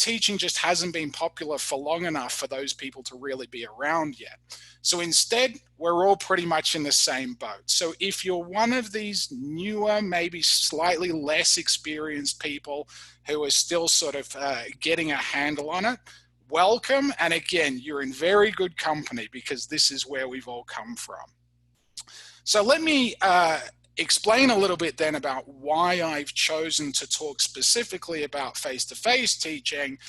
teaching just hasn't been popular for long enough for those people to really be around yet. So instead, we're all pretty much in the same boat. So if you're one of these newer, maybe slightly less experienced people who are still sort of getting a handle on it, welcome. And again, you're in very good company because this is where we've all come from. So let me explain a little bit then about why I've chosen to talk specifically about face-to-face teaching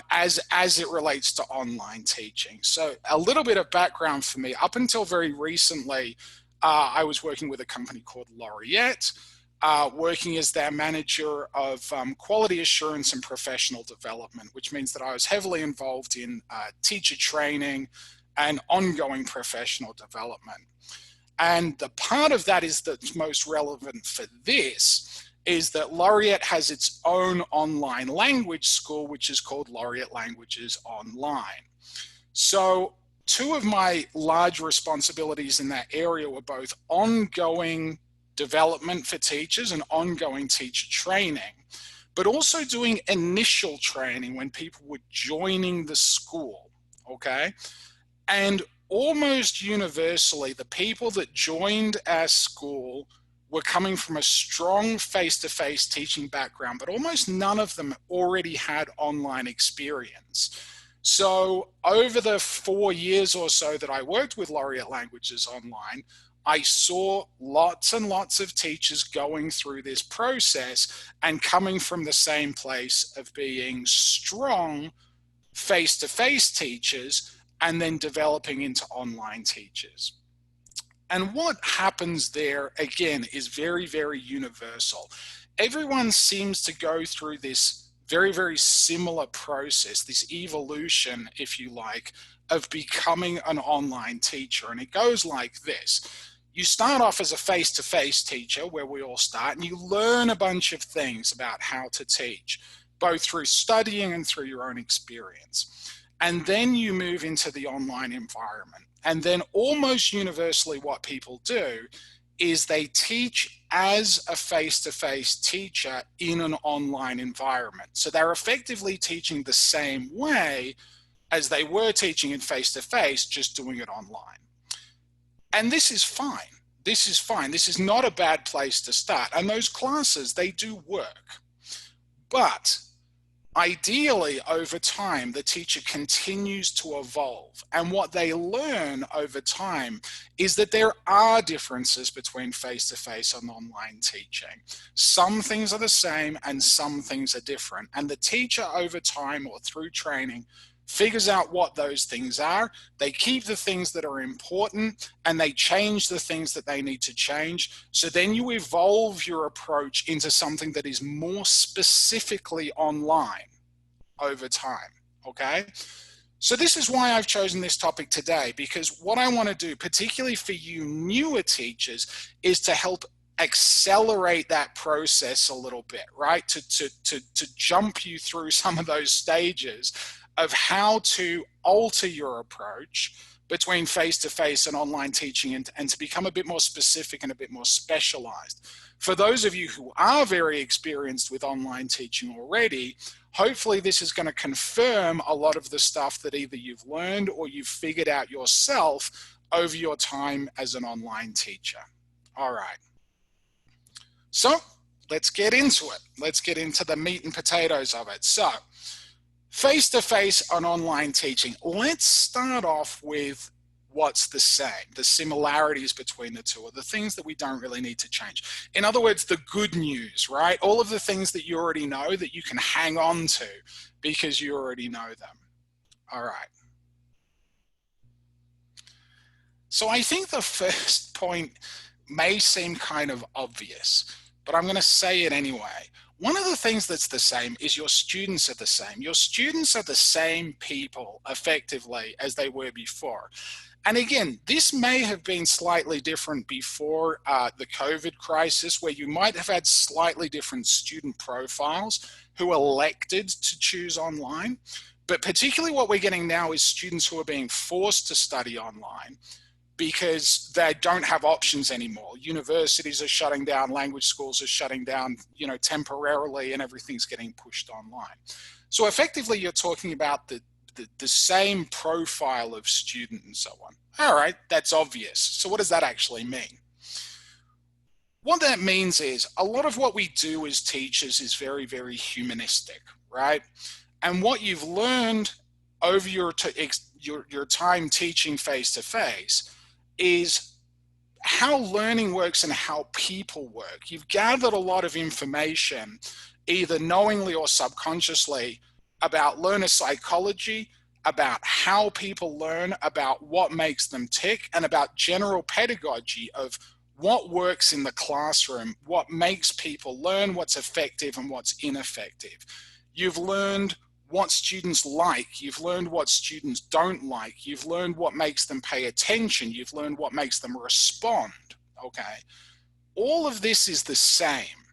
as it relates to online teaching. So a little bit of background for me. Up until very recently, I was working with a company called Laureate, working as their manager of quality assurance and professional development, which means that I was heavily involved in teacher training and ongoing professional development. And the part of that is that's most relevant for this is that Laureate has its own online language school, which is called Laureate Languages Online. So two of my large responsibilities in that area were both ongoing development for teachers and ongoing teacher training, but also doing initial training when people were joining the school, okay? And almost universally, the people that joined our school were coming from a strong face-to-face teaching background, but almost none of them already had online experience. So over the 4 years or so that I worked with Laureate Languages Online, I saw lots and lots of teachers going through this process and coming from the same place of being strong face-to-face teachers and then developing into online teachers. And what happens there, again, is very, very universal. Everyone seems to go through this very, very similar process, this evolution, if you like, of becoming an online teacher. And it goes like this. You start off as a face-to-face teacher, where we all start, and you learn a bunch of things about how to teach, both through studying and through your own experience. And then you move into the online environment. And then almost universally what people do is they teach as a face-to-face teacher in an online environment. So they're effectively teaching the same way as they were teaching in face-to-face, just doing it online. And this is fine. This is fine. This is not a bad place to start. And those classes, they do work. But ideally, over time, the teacher continues to evolve. And what they learn over time is that there are differences between face-to-face and online teaching. Some things are the same and some things are different. And the teacher over time or through training figures out what those things are. They keep the things that are important and they change the things that they need to change. So then you evolve your approach into something that is more specifically online over time, okay? So this is why I've chosen this topic today, because what I want to do, particularly for you newer teachers, is to help accelerate that process a little bit, right? To jump you through some of those stages of how to alter your approach between face-to-face and online teaching and to become a bit more specific and a bit more specialized. For those of you who are very experienced with online teaching already, hopefully this is going to confirm a lot of the stuff that either you've learned or you've figured out yourself over your time as an online teacher. All right. So let's get into it. Let's get into the meat and potatoes of it. So face-to-face and online teaching. Let's start off with what's the same, the similarities between the two, or the things that we don't really need to change. In other words, the good news, right? All of the things that you already know that you can hang on to because you already know them. All right. So I think the first point may seem kind of obvious, but I'm going to say it anyway. One of the things that's the same is your students are the same. Your students are the same people effectively as they were before. And again, this may have been slightly different before the COVID crisis, where you might have had slightly different student profiles who elected to choose online. But particularly what we're getting now is students who are being forced to study online. because they don't have options anymore. Universities are shutting down, language schools are shutting down, you know, temporarily, and everything's getting pushed online. So effectively, you're talking about the same profile of student and so on. All right, that's obvious. So what does that actually mean? What that means is a lot of what we do as teachers is very, very humanistic, right? And what you've learned over your time teaching face-to-face is how learning works and how people work. You've gathered a lot of information, either knowingly or subconsciously, about learner psychology, about how people learn, about what makes them tick, and about general pedagogy of what works in the classroom, what makes people learn, what's effective and what's ineffective. You've learned what students like, you've learned what students don't like, you've learned what makes them pay attention, you've learned what makes them respond, okay? All of this is the same,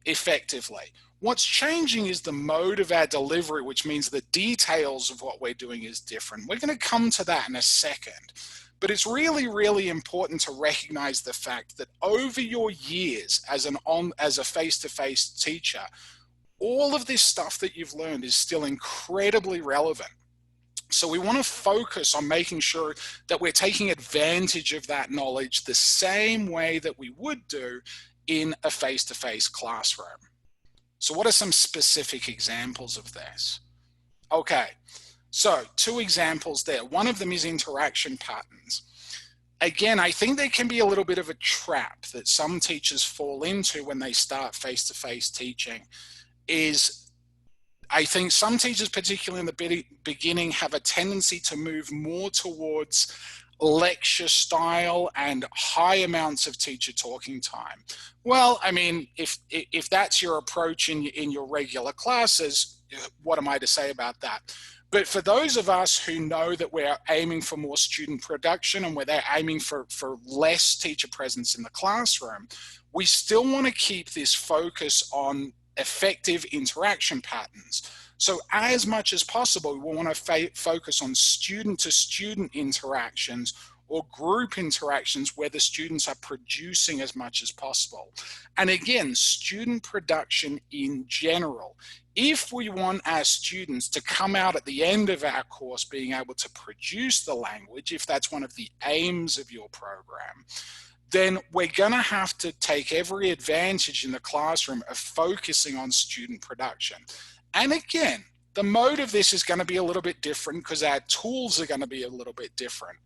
effectively. What's changing is the mode of our delivery, which means the details of what we're doing is different. We're going to come to that in a second. But it's really, really important to recognize the fact that over your years as a face-to-face teacher, all of this stuff that you've learned is still incredibly relevant. So we want to focus on making sure that we're taking advantage of that knowledge the same way that we would do in a face-to-face classroom. So what are some specific examples of this? Okay, so 2 examples there. One of them is interaction patterns. Again, I think there can be a little bit of a trap that some teachers fall into when they start face-to-face teaching. Is I think some teachers, particularly in the beginning, have a tendency to move more towards lecture style and high amounts of teacher talking time. Well, I mean, if that's your approach in your regular classes, what am I to say about that? But for those of us who know that we're aiming for more student production and where they're aiming for less teacher presence in the classroom, we still want to keep this focus on effective interaction patterns. So as much as possible, we want to focus on student-to-student interactions or group interactions where the students are producing as much as possible. And again, student production in general. If we want our students to come out at the end of our course being able to produce the language, if that's one of the aims of your program, then we're going to have to take every advantage in the classroom of focusing on student production. And again, the mode of this is going to be a little bit different because our tools are going to be a little bit different.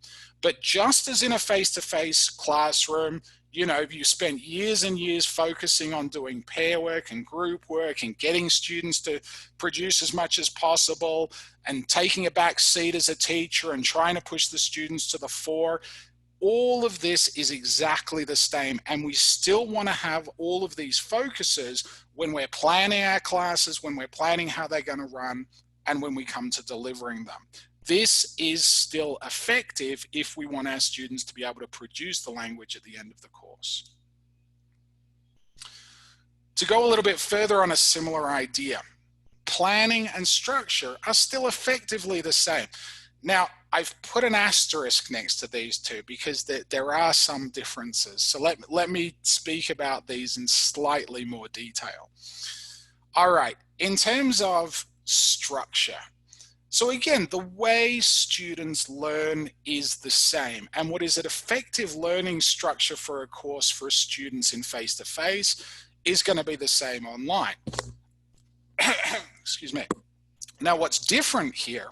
But just as in a face-to-face classroom, you know, you spent years and years focusing on doing pair work and group work and getting students to produce as much as possible and taking a back seat as a teacher and trying to push the students to the fore. All of this is exactly the same, and we still want to have all of these focuses when we're planning our classes, when we're planning how they're going to run, and when we come to delivering them. This is still effective if we want our students to be able to produce the language at the end of the course. To go a little bit further on a similar idea, planning and structure are still effectively the same. Now, I've put an asterisk next to these two because there are some differences. So let me speak about these in slightly more detail. All right, in terms of structure. So again, the way students learn is the same. And what is an effective learning structure for a course for students in face-to-face is going to be the same online. Excuse me. Now, what's different here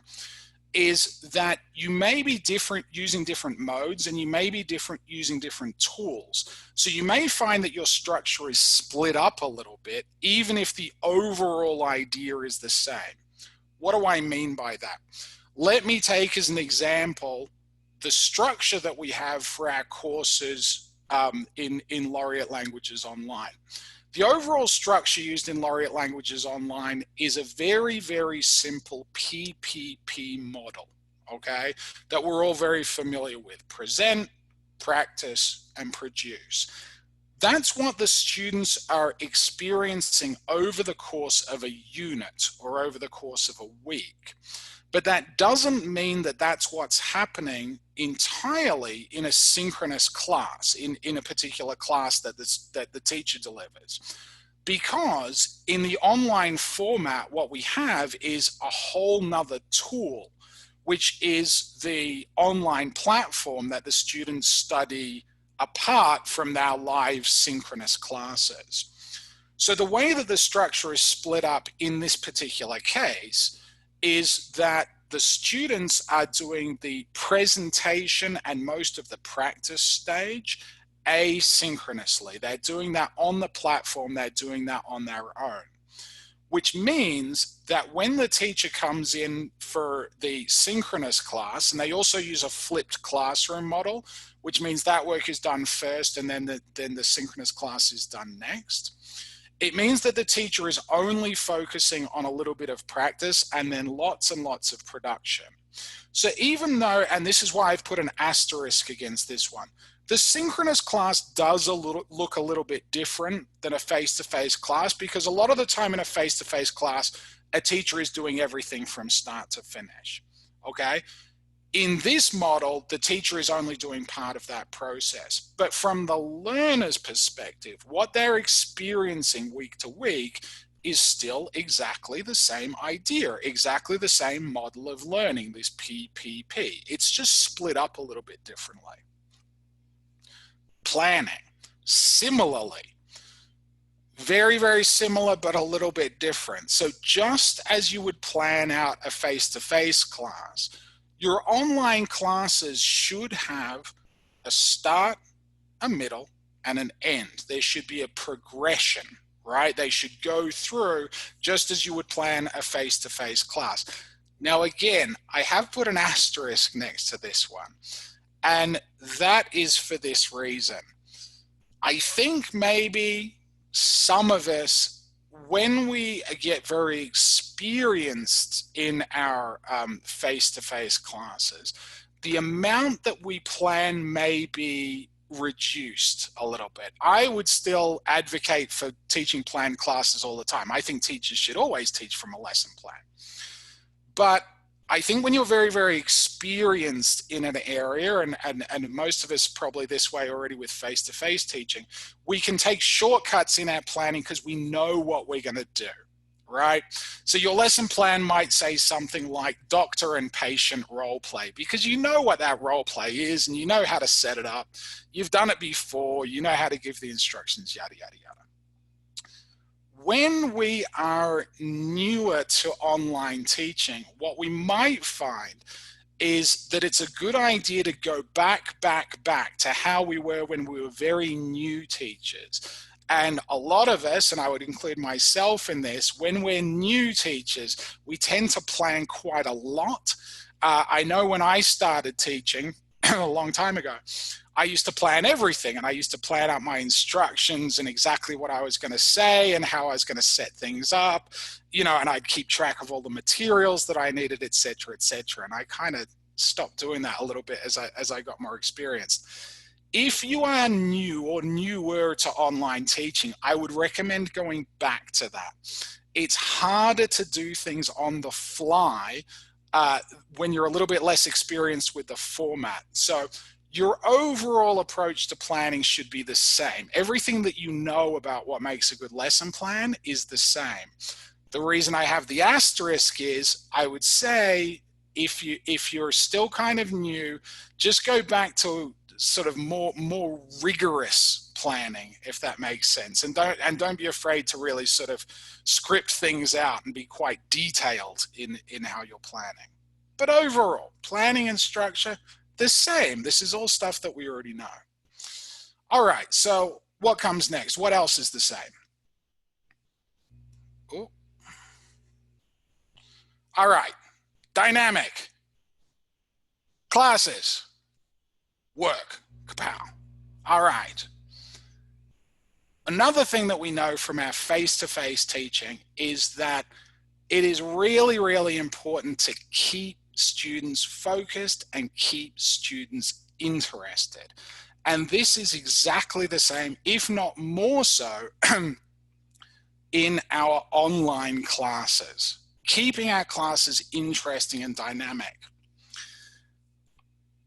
is that you may be different using different modes and you may be different using different tools. So you may find that your structure is split up a little bit, even if the overall idea is the same. What do I mean by that? Let me take as an example the structure that we have for our courses in Laureate Languages Online. The overall structure used in Laureate Languages Online is a very, very simple PPP model, okay, that we're all very familiar with: present, practice, and produce. That's what the students are experiencing over the course of a unit or over the course of a week. But that doesn't mean that that's what's happening entirely in a synchronous class, in a particular class that the teacher delivers. Because in the online format, what we have is a whole nother tool, which is the online platform that the students study apart from our live synchronous classes. So the way that the structure is split up in this particular case is that the students are doing the presentation and most of the practice stage asynchronously. They're doing that on the platform, they're doing that on their own, which means that when the teacher comes in for the synchronous class, and they also use a flipped classroom model, which means that work is done first and then the synchronous class is done next. It means that the teacher is only focusing on a little bit of practice and then lots and lots of production. So even though, and this is why I've put an asterisk against this one, the synchronous class does look a little bit different than a face-to-face class, because a lot of the time in a face-to-face class, a teacher is doing everything from start to finish, okay? In this model, the teacher is only doing part of that process. But from the learner's perspective, what they're experiencing week to week is still exactly the same idea, exactly the same model of learning, this PPP. It's just split up a little bit differently. Planning, similarly, very, very similar, but a little bit different. So just as you would plan out a face-to-face class, your online classes should have a start, a middle, and an end. There should be a progression, right? They should go through just as you would plan a face-to-face class. Now, again, I have put an asterisk next to this one, and that is for this reason. I think maybe some of us, when we get very experienced in our face-to-face classes, the amount that we plan may be reduced a little bit. I would still advocate for teaching planned classes all the time. I think teachers should always teach from a lesson plan. But I think when you're very, very experienced in an area, and most of us probably this way already with face-to-face teaching, we can take shortcuts in our planning because we know what we're going to do, right? So your lesson plan might say something like doctor and patient role play, because you know what that role play is and you know how to set it up. You've done it before, you know how to give the instructions, yada, yada, yada. When we are newer to online teaching, what we might find is that it's a good idea to go back to how we were when we were very new teachers. And a lot of us, and I would include myself in this, when we're new teachers, we tend to plan quite a lot. I know when I started teaching a long time ago, I used to plan everything, and I used to plan out my instructions and exactly what I was going to say and how I was going to set things up, you know, and I'd keep track of all the materials that I needed, et cetera, et cetera. And I kind of stopped doing that a little bit as I got more experienced. If you are new or newer to online teaching, I would recommend going back to that. It's harder to do things on the fly when you're a little bit less experienced with the format. So your overall approach to planning should be the same. Everything that you know about what makes a good lesson plan is the same. The reason I have the asterisk is I would say if you're still kind of new, just go back to sort of more rigorous planning, if that makes sense, and don't be afraid to really sort of script things out and be quite detailed in how you're planning. But overall, planning and structure, the same. This is all stuff that we already know. All right, so what comes next? What else is the same? Ooh. All right, dynamic, classes, work, kapow. All right. Another thing that we know from our face-to-face teaching is that it is really, really important to keep students focused and keep students interested. And this is exactly the same, if not more so, in our online classes, keeping our classes interesting and dynamic.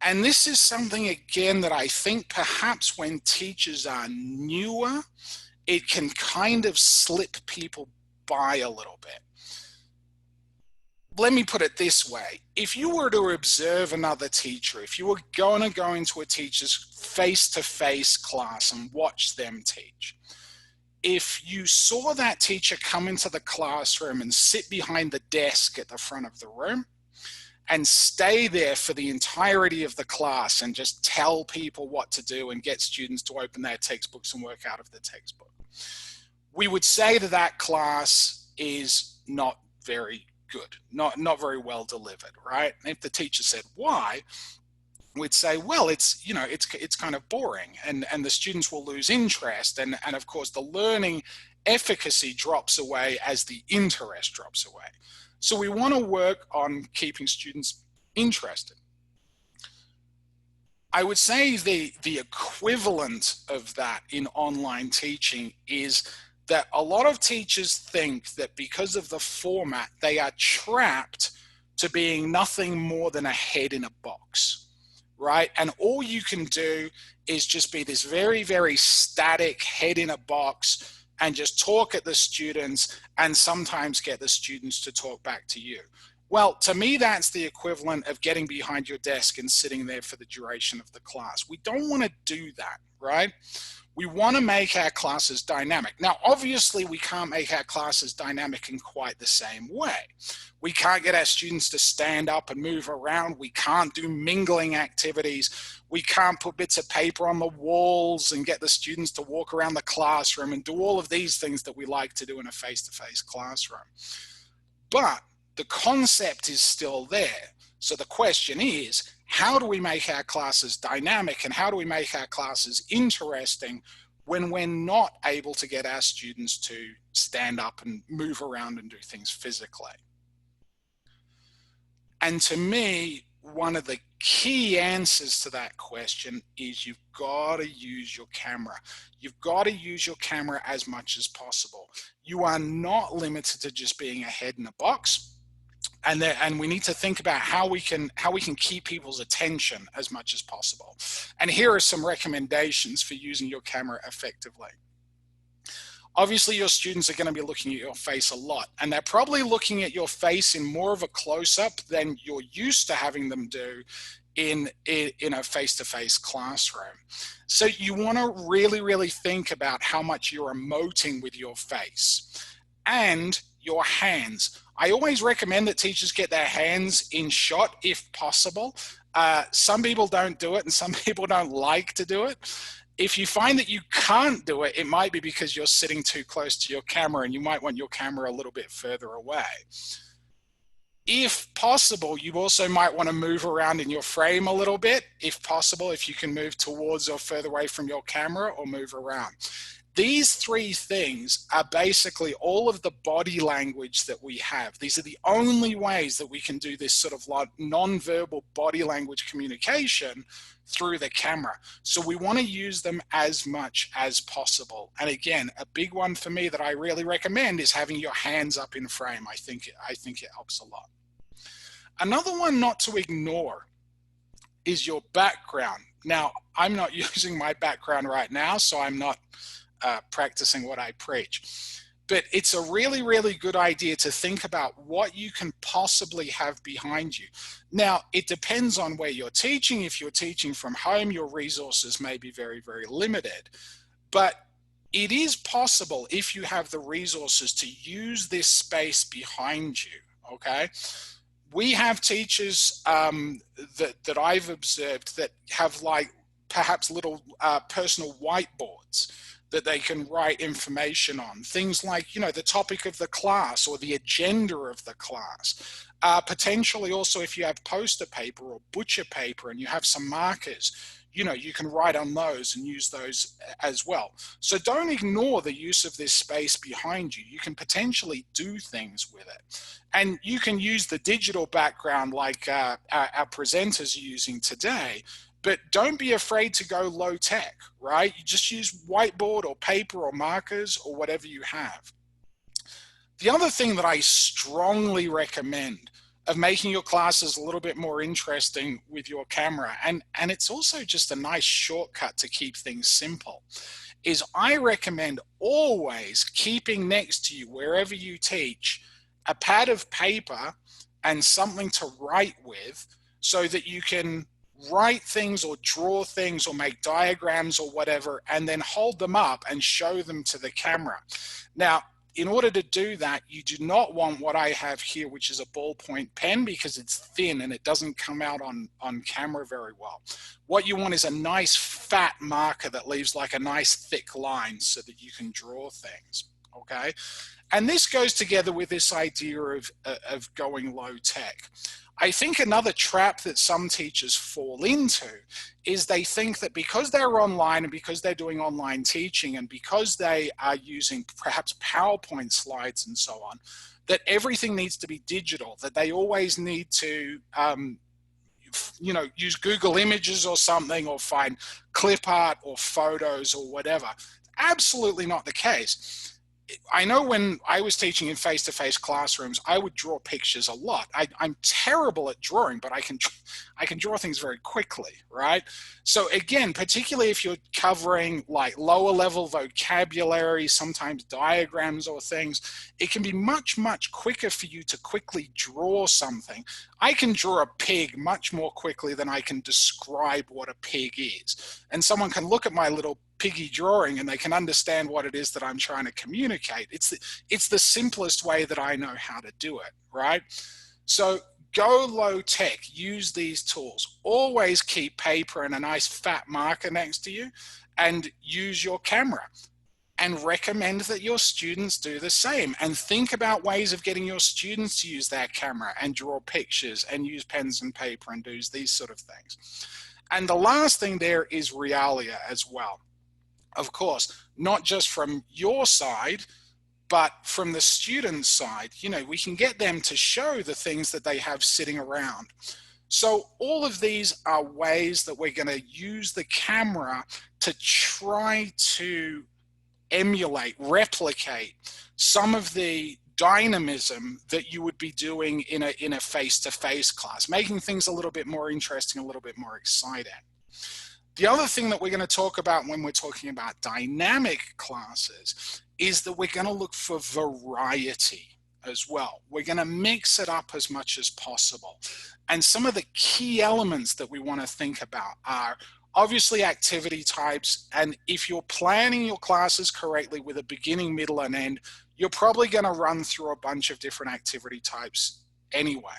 And this is something, again, that I think perhaps when teachers are newer, it can kind of slip people by a little bit. Let me put it this way. If you were to observe another teacher, if you were going to go into a teacher's face-to-face class and watch them teach, if you saw that teacher come into the classroom and sit behind the desk at the front of the room and stay there for the entirety of the class and just tell people what to do and get students to open their textbooks and work out of the textbook, we would say that that class is not very good, not very well delivered, right? And if the teacher said why, we'd say, well, it's, you know, it's kind of boring, and the students will lose interest, and of course the learning efficacy drops away as the interest drops away. So we want to work on keeping students interested. I would say the equivalent of that in online teaching is that a lot of teachers think that because of the format, they are trapped to being nothing more than a head in a box, right? And all you can do is just be this very, very static head in a box and just talk at the students and sometimes get the students to talk back to you. Well, to me, that's the equivalent of getting behind your desk and sitting there for the duration of the class. We don't want to do that, right? We want to make our classes dynamic. Now, obviously, we can't make our classes dynamic in quite the same way. We can't get our students to stand up and move around. We can't do mingling activities. We can't put bits of paper on the walls and get the students to walk around the classroom and do all of these things that we like to do in a face-to-face classroom. But the concept is still there. So the question is, how do we make our classes dynamic and how do we make our classes interesting when we're not able to get our students to stand up and move around and do things physically? And to me, one of the key answers to that question is you've got to use your camera. You've got to use your camera as much as possible. You are not limited to just being a head in a box. And we need to think about how we can keep people's attention as much as possible. And here are some recommendations for using your camera effectively. Obviously, your students are going to be looking at your face a lot, and they're probably looking at your face in more of a close-up than you're used to having them do in a face-to-face classroom. So you want to really, really think about how much you're emoting with your face and your hands. I always recommend that teachers get their hands in shot if possible. Some people don't do it and some people don't like to do it. If you find that you can't do it, it might be because you're sitting too close to your camera and you might want your camera a little bit further away. If possible, you also might want to move around in your frame a little bit. If possible, if you can move towards or further away from your camera or move around. These three things are basically all of the body language that we have. These are the only ways that we can do this sort of like non-verbal body language communication through the camera. So we want to use them as much as possible. And again, a big one for me that I really recommend is having your hands up in frame. I think it helps a lot. Another one not to ignore is your background. Now, I'm not using my background right now, so I'm not practicing what I preach. But it's a really, really good idea to think about what you can possibly have behind you. Now, it depends on where you're teaching. If you're teaching from home, your resources may be very, very limited. But it is possible, if you have the resources, to use this space behind you, okay? We have teachers that I've observed that have like perhaps little personal whiteboards that they can write information on. Things like, you know, the topic of the class or the agenda of the class. Potentially also if you have poster paper or butcher paper and you have some markers, you know, you can write on those and use those as well. So don't ignore the use of this space behind you. You can potentially do things with it. And you can use the digital background like our presenters are using today, but don't be afraid to go low tech, right? You just use whiteboard or paper or markers or whatever you have. The other thing that I strongly recommend of making your classes a little bit more interesting with your camera. And it's also just a nice shortcut to keep things simple, is I recommend always keeping next to you wherever you teach a pad of paper and something to write with, so that you can write things or draw things or make diagrams or whatever, and then hold them up and show them to the camera. Now, in order to do that, you do not want what I have here, which is a ballpoint pen, because it's thin and it doesn't come out on camera very well. What you want is a nice fat marker that leaves like a nice thick line so that you can draw things, okay? And this goes together with this idea of going low tech. I think another trap that some teachers fall into is they think that because they're online and because they're doing online teaching and because they are using perhaps PowerPoint slides and so on, that everything needs to be digital, that they always need to use Google Images or something, or find clip art or photos or whatever. Absolutely not the case. I know when I was teaching in face-to-face classrooms, I would draw pictures a lot. I'm terrible at drawing, but I can draw things very quickly, right? So again, particularly if you're covering like lower level vocabulary, sometimes diagrams or things, it can be much, much quicker for you to quickly draw something. I can draw a pig much more quickly than I can describe what a pig is. And someone can look at my little piggy drawing and they can understand what it is that I'm trying to communicate. It's the simplest way that I know how to do it, right? So go low tech, use these tools. Always keep paper and a nice fat marker next to you, and use your camera. And recommend that your students do the same, and think about ways of getting your students to use their camera and draw pictures and use pens and paper and do these sort of things. And the last thing there is realia as well. Of course, not just from your side, but from the student's side. We can get them to show the things that they have sitting around. So all of these are ways that we're going to use the camera to try to emulate, replicate some of the dynamism that you would be doing in a face-to-face class, making things a little bit more interesting, a little bit more exciting. The other thing that we're going to talk about when we're talking about dynamic classes is that we're going to look for variety as well. We're going to mix it up as much as possible. And some of the key elements that we want to think about are obviously activity types. And if you're planning your classes correctly with a beginning, middle, and end, you're probably going to run through a bunch of different activity types anyway.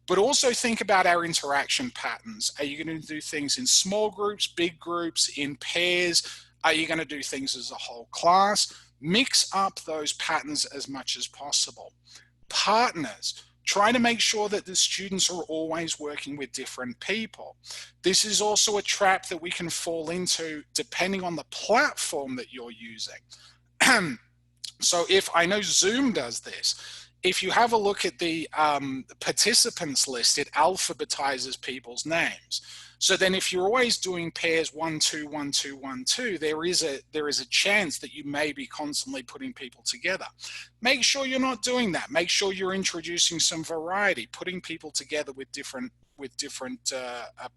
But also think about our interaction patterns. Are you going to do things in small groups, big groups, in pairs? Are you going to do things as a whole class? Mix up those patterns as much as possible. Partners. Try to make sure that the students are always working with different people. This is also a trap that we can fall into depending on the platform that you're using. So if I know Zoom does this, if you have a look at the participants list, it alphabetizes people's names. So then if you're always doing pairs 1, 2, 1, 2, 1, 2, there is a chance that you may be constantly putting people together. Make sure you're not doing that. Make sure you're introducing some variety, putting people together with different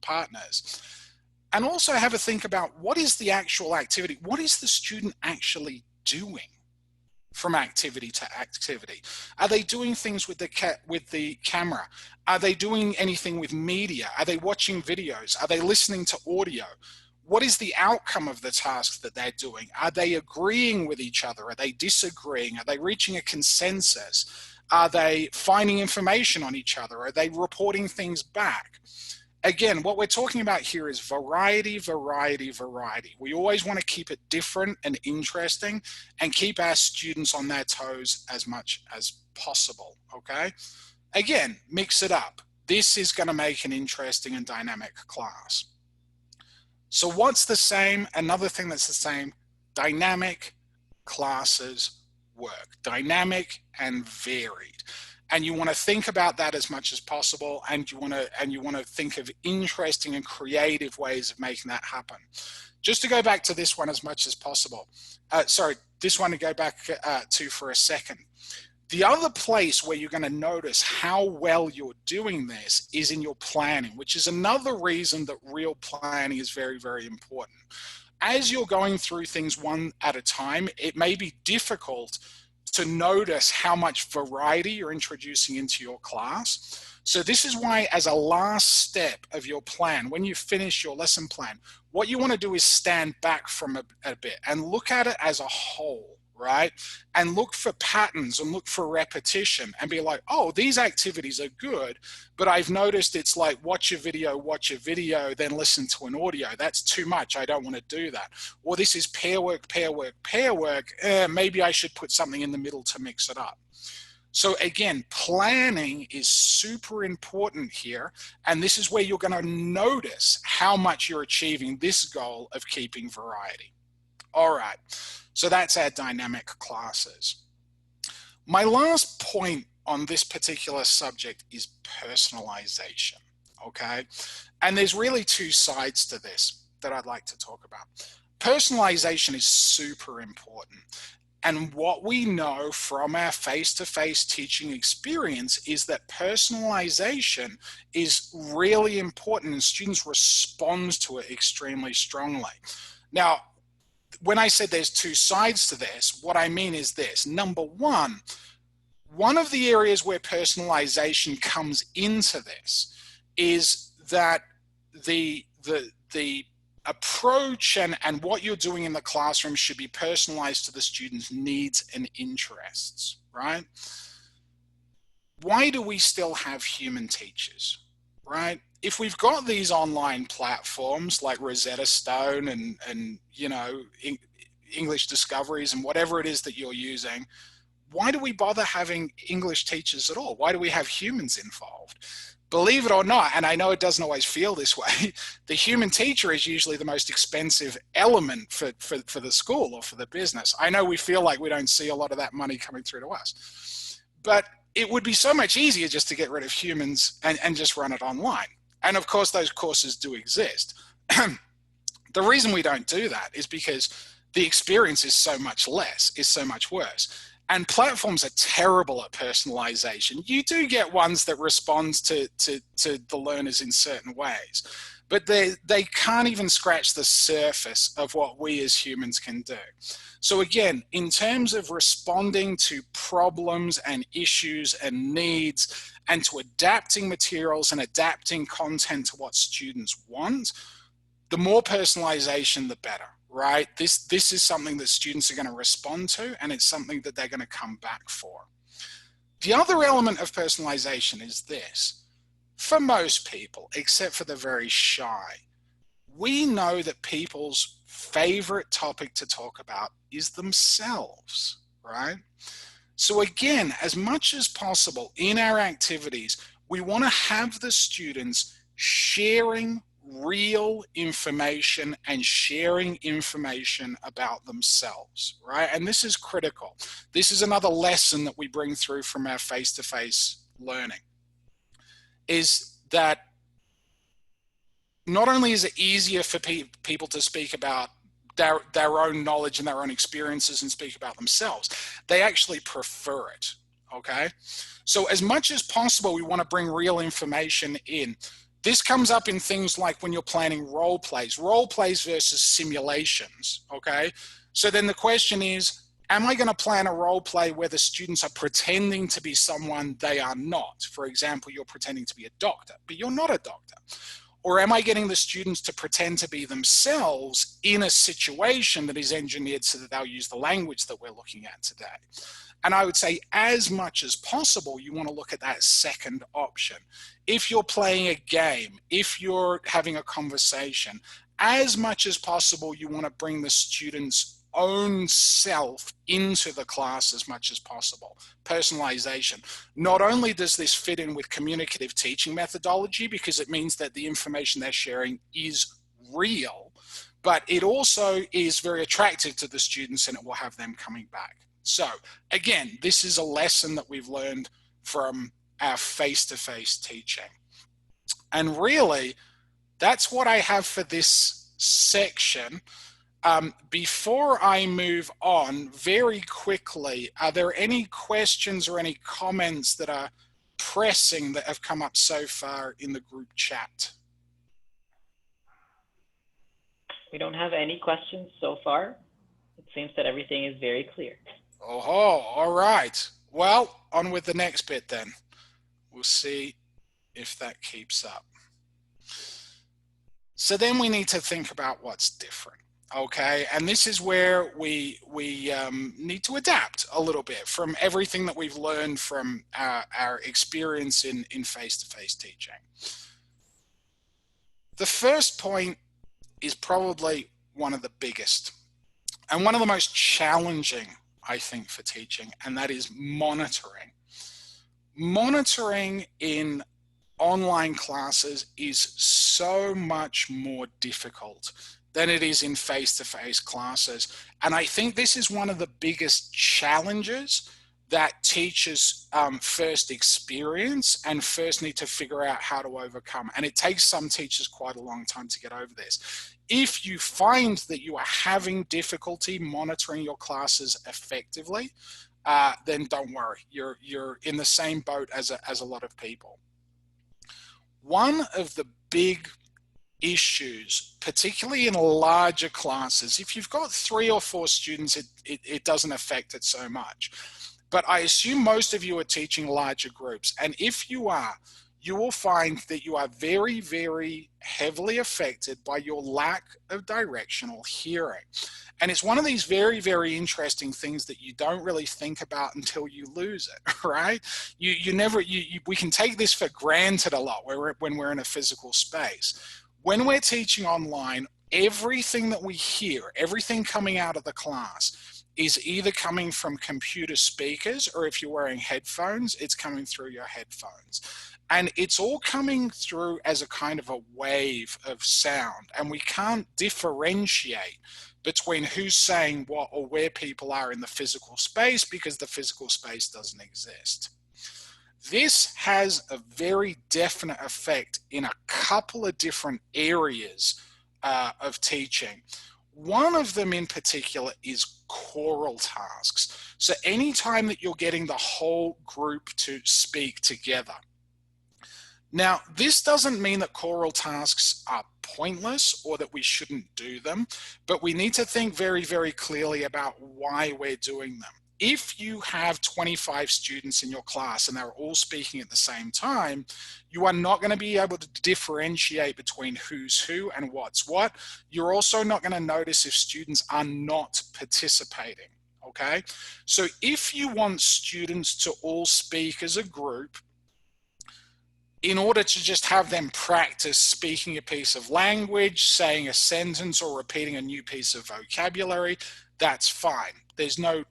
partners. And also have a think about what is the actual activity? What is the student actually doing from activity to activity? Are they doing things with the camera? Are they doing anything with media? Are they watching videos? Are they listening to audio? What is the outcome of the task that they're doing? Are they agreeing with each other? Are they disagreeing? Are they reaching a consensus? Are they finding information on each other? Are they reporting things back? Again, what we're talking about here is variety, variety, variety. We always want to keep it different and interesting and keep our students on their toes as much as possible, okay? Again, mix it up. This is going to make an interesting and dynamic class. So what's the same? Another thing that's the same, dynamic classes work. Dynamic and varied. And you want to think about that as much as possible, and you want to think of interesting and creative ways of making that happen. Just to go back to this one as much as possible. This one to go back to for a second. The other place where you're going to notice how well you're doing this is in your planning, which is another reason that real planning is very, very important. As you're going through things one at a time, it may be difficult to notice how much variety you're introducing into your class. So this is why, as a last step of your plan, when you finish your lesson plan, what you want to do is stand back from a bit and look at it as a whole, right? And look for patterns and look for repetition and be like, oh, these activities are good, but I've noticed it's like watch a video, then listen to an audio. That's too much. I don't want to do that. Or this is pair work. Maybe I should put something in the middle to mix it up. So again, planning is super important here. And this is where you're going to notice how much you're achieving this goal of keeping variety. All right. So that's our dynamic classes. My last point on this particular subject is personalization, okay? And there's really two sides to this that I'd like to talk about. Personalization is super important. And what we know from our face-to-face teaching experience is that personalization is really important and students respond to it extremely strongly. Now, when I said there's two sides to this, what I mean is this. Number one of the areas where personalization comes into this is that the approach and what you're doing in the classroom should be personalized to the students' needs and interests, right? Why do we still have human teachers, right? If we've got these online platforms like Rosetta Stone and you know, English Discoveries and whatever it is that you're using, why do we bother having English teachers at all? Why do we have humans involved? Believe it or not, and I know it doesn't always feel this way, the human teacher is usually the most expensive element for the school or for the business. I know we feel like we don't see a lot of that money coming through to us, but it would be so much easier just to get rid of humans and just run it online. And of course, those courses do exist. The reason we don't do that is because the experience is so much less, is so much worse. And platforms are terrible at personalization. You do get ones that respond to the learners in certain ways, but they can't even scratch the surface of what we as humans can do. So again, in terms of responding to problems and issues and needs and to adapting materials and adapting content to what students want, the more personalization, the better. Right? This is something that students are going to respond to, and it's something that they're going to come back for. The other element of personalization is this. For most people, except for the very shy, we know that people's favorite topic to talk about is themselves, right? So again, as much as possible in our activities, we want to have the students sharing real information and sharing information about themselves, right? And this is critical. This is another lesson that we bring through from our face-to-face learning, is that not only is it easier for people to speak about their own knowledge and their own experiences and speak about themselves, they actually prefer it, okay? So as much as possible, we want to bring real information in. This comes up in things like when you're planning role plays versus simulations, okay? So then the question is, am I going to plan a role play where the students are pretending to be someone they are not? For example, you're pretending to be a doctor, but you're not a doctor. Or am I getting the students to pretend to be themselves in a situation that is engineered so that they'll use the language that we're looking at today? And I would say as much as possible, you want to look at that second option. If you're playing a game, if you're having a conversation, as much as possible, you want to bring the student's own self into the class as much as possible. Personalization. Not only does this fit in with communicative teaching methodology, because it means that the information they're sharing is real, but it also is very attractive to the students and it will have them coming back. So again, this is a lesson that we've learned from our face-to-face teaching. And really, that's what I have for this section. Before I move on, very quickly, are there any questions or any comments that are pressing that have come up so far in the group chat? We don't have any questions so far. It seems that everything is very clear. Oh, all right. Well, on with the next bit then. We'll see if that keeps up. So then we need to think about what's different. Okay, and this is where we need to adapt a little bit from everything that we've learned from our experience in face-to-face teaching. The first point is probably one of the biggest and one of the most challenging, I think, for teaching, and that is monitoring. Monitoring in online classes is so much more difficult than it is in face-to-face classes. And I think this is one of the biggest challenges that teachers first experience and first need to figure out how to overcome. And it takes some teachers quite a long time to get over this. If you find that you are having difficulty monitoring your classes effectively, then don't worry, you're in the same boat as a lot of people. One of the big issues, particularly in larger classes, if you've got 3 or 4 students, it doesn't affect it so much. But I assume most of you are teaching larger groups. And if you are, you will find that you are very, very heavily affected by your lack of directional hearing. And it's one of these very, very interesting things that you don't really think about until you lose it, right? We can take this for granted a lot when we're in a physical space. When we're teaching online, everything that we hear, everything coming out of the class is either coming from computer speakers, or if you're wearing headphones, it's coming through your headphones. And it's all coming through as a kind of a wave of sound, and we can't differentiate between who's saying what or where people are in the physical space because the physical space doesn't exist. This has a very definite effect in a couple of different areas of teaching. One of them in particular is choral tasks. So anytime that you're getting the whole group to speak together. Now, this doesn't mean that choral tasks are pointless or that we shouldn't do them, but we need to think very, very clearly about why we're doing them. If you have 25 students in your class and they're all speaking at the same time, you are not going to be able to differentiate between who's who and what's what. You're also not going to notice if students are not participating, okay? So if you want students to all speak as a group, in order to just have them practice speaking a piece of language, saying a sentence, or repeating a new piece of vocabulary, that's fine. There's no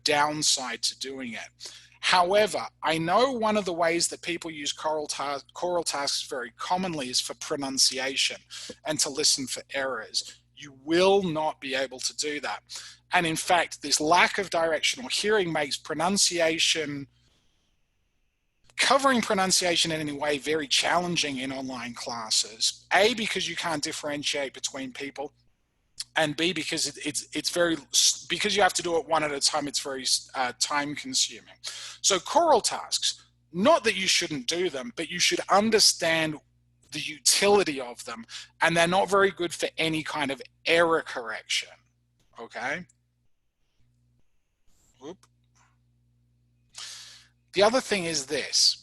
downside to doing it. However, I know one of the ways that people use choral tasks very commonly is for pronunciation and to listen for errors. You will not be able to do that. And in fact, this lack of directional hearing makes covering pronunciation in any way very challenging in online classes. A, because you can't differentiate between people, and B, because because you have to do it one at a time, it's very time consuming. So choral tasks, not that you shouldn't do them, but you should understand the utility of them, and they're not very good for any kind of error correction, okay? Whoop. The other thing is this,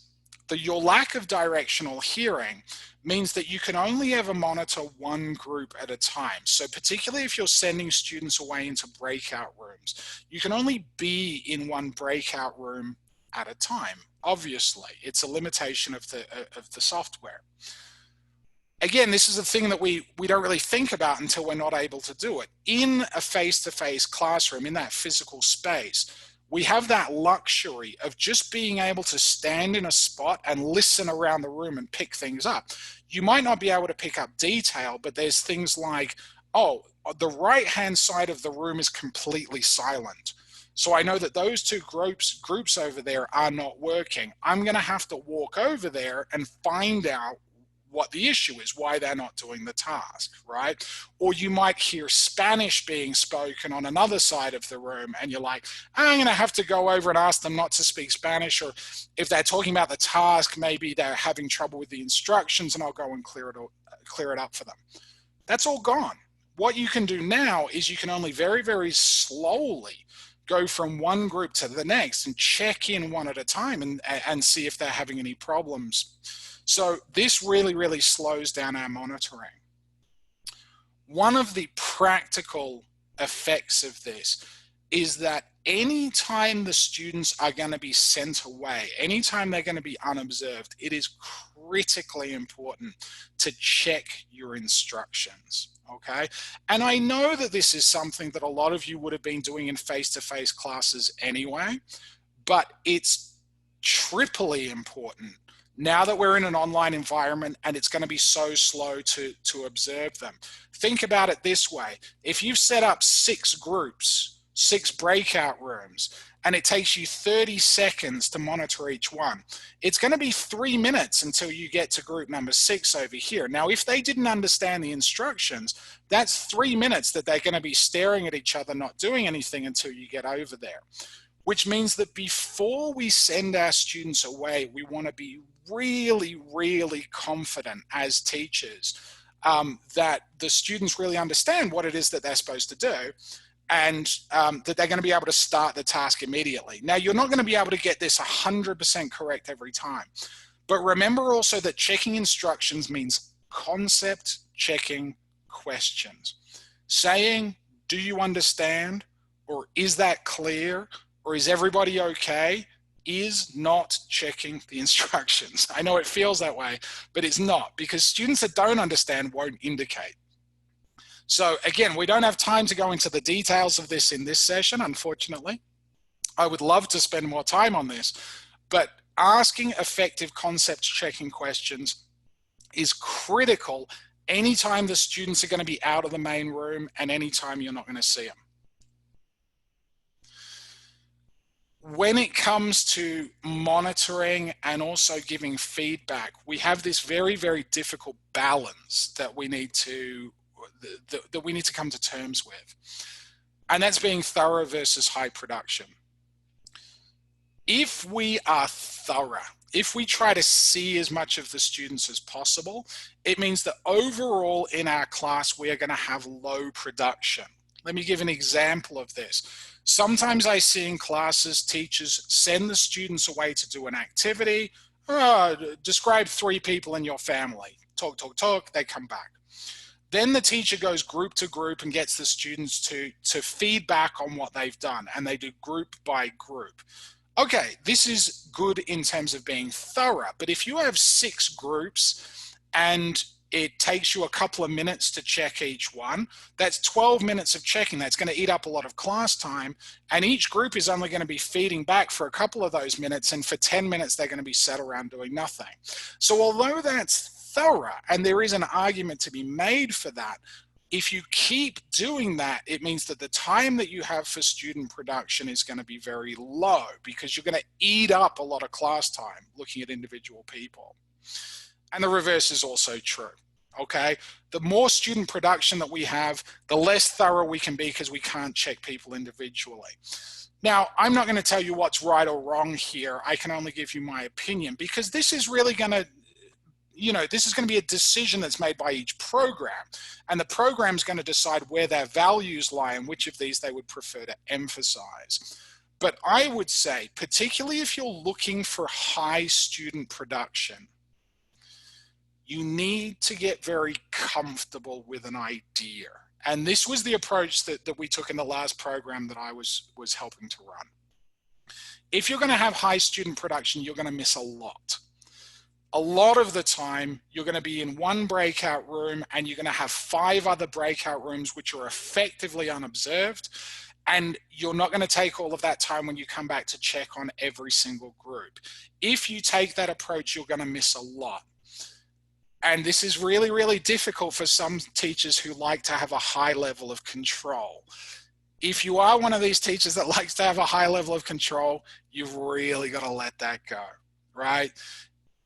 your lack of directional hearing means that you can only ever monitor one group at a time. So particularly if you're sending students away into breakout rooms, you can only be in one breakout room at a time. Obviously, it's a limitation of the software. Again, this is a thing that we don't really think about until we're not able to do it. In a face-to-face classroom, in that physical space, we have that luxury of just being able to stand in a spot and listen around the room and pick things up. You might not be able to pick up detail, but there's things like, oh, the right-hand side of the room is completely silent. So I know that those two groups over there are not working. I'm going to have to walk over there and find out what the issue is, why they're not doing the task, right? Or you might hear Spanish being spoken on another side of the room and you're like, I'm going to have to go over and ask them not to speak Spanish. Or if they're talking about the task, maybe they're having trouble with the instructions and I'll go and clear it up for them. That's all gone. What you can do now is you can only very, very slowly go from one group to the next and check in one at a time and see if they're having any problems. So this really, really slows down our monitoring. One of the practical effects of this is that anytime the students are going to be sent away, anytime they're going to be unobserved, it is critically important to check your instructions, okay? And I know that this is something that a lot of you would have been doing in face-to-face classes anyway, but it's triply important now that we're in an online environment and it's going to be so slow to observe them. Think about it this way. If you've set up 6 groups, 6 breakout rooms, and it takes you 30 seconds to monitor each one, it's going to be 3 minutes until you get to group number 6 over here. Now, if they didn't understand the instructions, that's 3 minutes that they're going to be staring at each other, not doing anything until you get over there. Which means that before we send our students away, we want to be really, really confident as teachers that the students really understand what it is that they're supposed to do, and that they're going to be able to start the task immediately. Now, you're not going to be able to get this 100% correct every time, but remember also that checking instructions means concept checking questions. Saying, do you understand? Or is that clear? Or is everybody okay? Is not checking the instructions. I know it feels that way, but it's not, because students that don't understand won't indicate. So again, we don't have time to go into the details of this in this session, unfortunately. I would love to spend more time on this, but asking effective concept checking questions is critical anytime the students are going to be out of the main room and anytime you're not going to see them. When it comes to monitoring and also giving feedback, we have this very, very difficult balance that we need to come to terms with. And that's being thorough versus high production. If we are thorough, if we try to see as much of the students as possible, it means that overall in our class, we are going to have low production. Let me give an example of this. Sometimes I see in classes, teachers send the students away to do an activity. Describe 3 people in your family. Talk, talk, talk, they come back. Then the teacher goes group to group and gets the students to feedback on what they've done, and they do group by group. Okay, this is good in terms of being thorough, but if you have 6 groups and it takes you a couple of minutes to check each one, that's 12 minutes of checking. That's going to eat up a lot of class time, and each group is only going to be feeding back for a couple of those minutes, and for 10 minutes they're going to be sat around doing nothing. So although that's thorough, and there is an argument to be made for that, if you keep doing that, it means that the time that you have for student production is going to be very low, because you're going to eat up a lot of class time looking at individual people. And the reverse is also true, okay? The more student production that we have, the less thorough we can be, because we can't check people individually. Now, I'm not going to tell you what's right or wrong here. I can only give you my opinion, because this is really going to, this is going to be a decision that's made by each program. And the program's going to decide where their values lie and which of these they would prefer to emphasize. But I would say, particularly if you're looking for high student production, you need to get very comfortable with an idea. And this was the approach that we took in the last program that I was helping to run. If you're going to have high student production, you're going to miss a lot. A lot of the time, you're going to be in one breakout room and you're going to have 5 other breakout rooms which are effectively unobserved. And you're not going to take all of that time when you come back to check on every single group. If you take that approach, you're going to miss a lot. And this is really, really difficult for some teachers who like to have a high level of control. If you are one of these teachers that likes to have a high level of control, you've really got to let that go, right?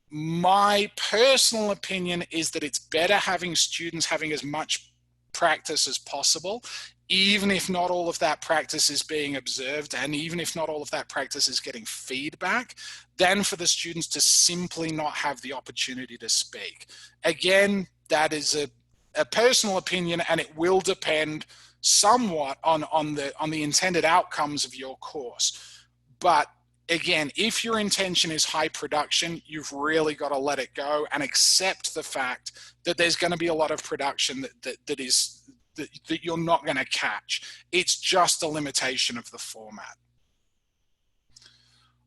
My personal opinion is that it's better having students having as much practice as possible, even if not all of that practice is being observed, and even if not all of that practice is getting feedback, than for the students to simply not have the opportunity to speak. Again, that is a personal opinion, and it will depend somewhat on the intended outcomes of your course. But again, if your intention is high production, you've really got to let it go and accept the fact that there's going to be a lot of production that you're not going to catch. It's just a limitation of the format.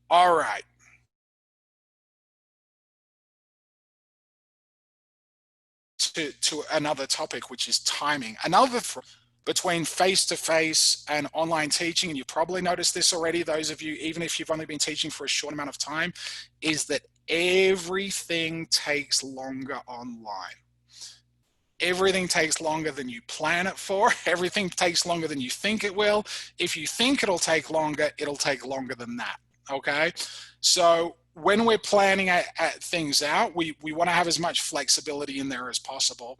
All right. To another topic, which is timing. Another between face-to-face and online teaching, and you probably noticed this already, those of you, even if you've only been teaching for a short amount of time, is that everything takes longer online. Everything takes longer than you plan it for. Everything takes longer than you think it will. If you think it'll take longer than that, okay? So when we're planning things out, we want to have as much flexibility in there as possible.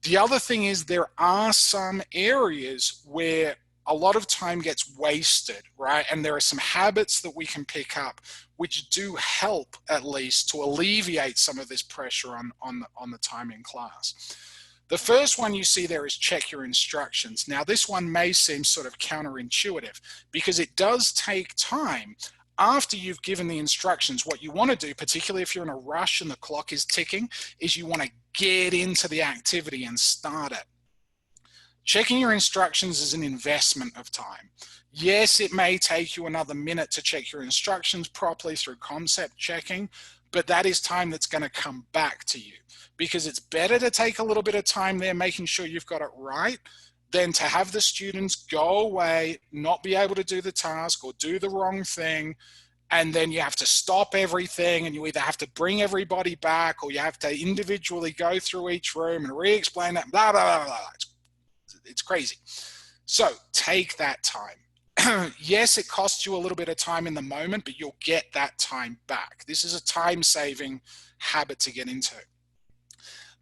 The other thing is there are some areas where a lot of time gets wasted, right? And there are some habits that we can pick up which do help at least to alleviate some of this pressure on the time in class. The first one you see there is check your instructions. Now, this one may seem sort of counterintuitive because it does take time. After you've given the instructions, what you want to do, particularly if you're in a rush and the clock is ticking, is you want to get into the activity and start it. Checking your instructions is an investment of time. Yes, it may take you another minute to check your instructions properly through concept checking, but that is time that's going to come back to you, because it's better to take a little bit of time there making sure you've got it right than to have the students go away, not be able to do the task or do the wrong thing, and then you have to stop everything and you either have to bring everybody back or you have to individually go through each room and re-explain that, blah, blah, blah, blah. It's crazy. So take that time. Yes, it costs you a little bit of time in the moment, but you'll get that time back. This is a time-saving habit to get into.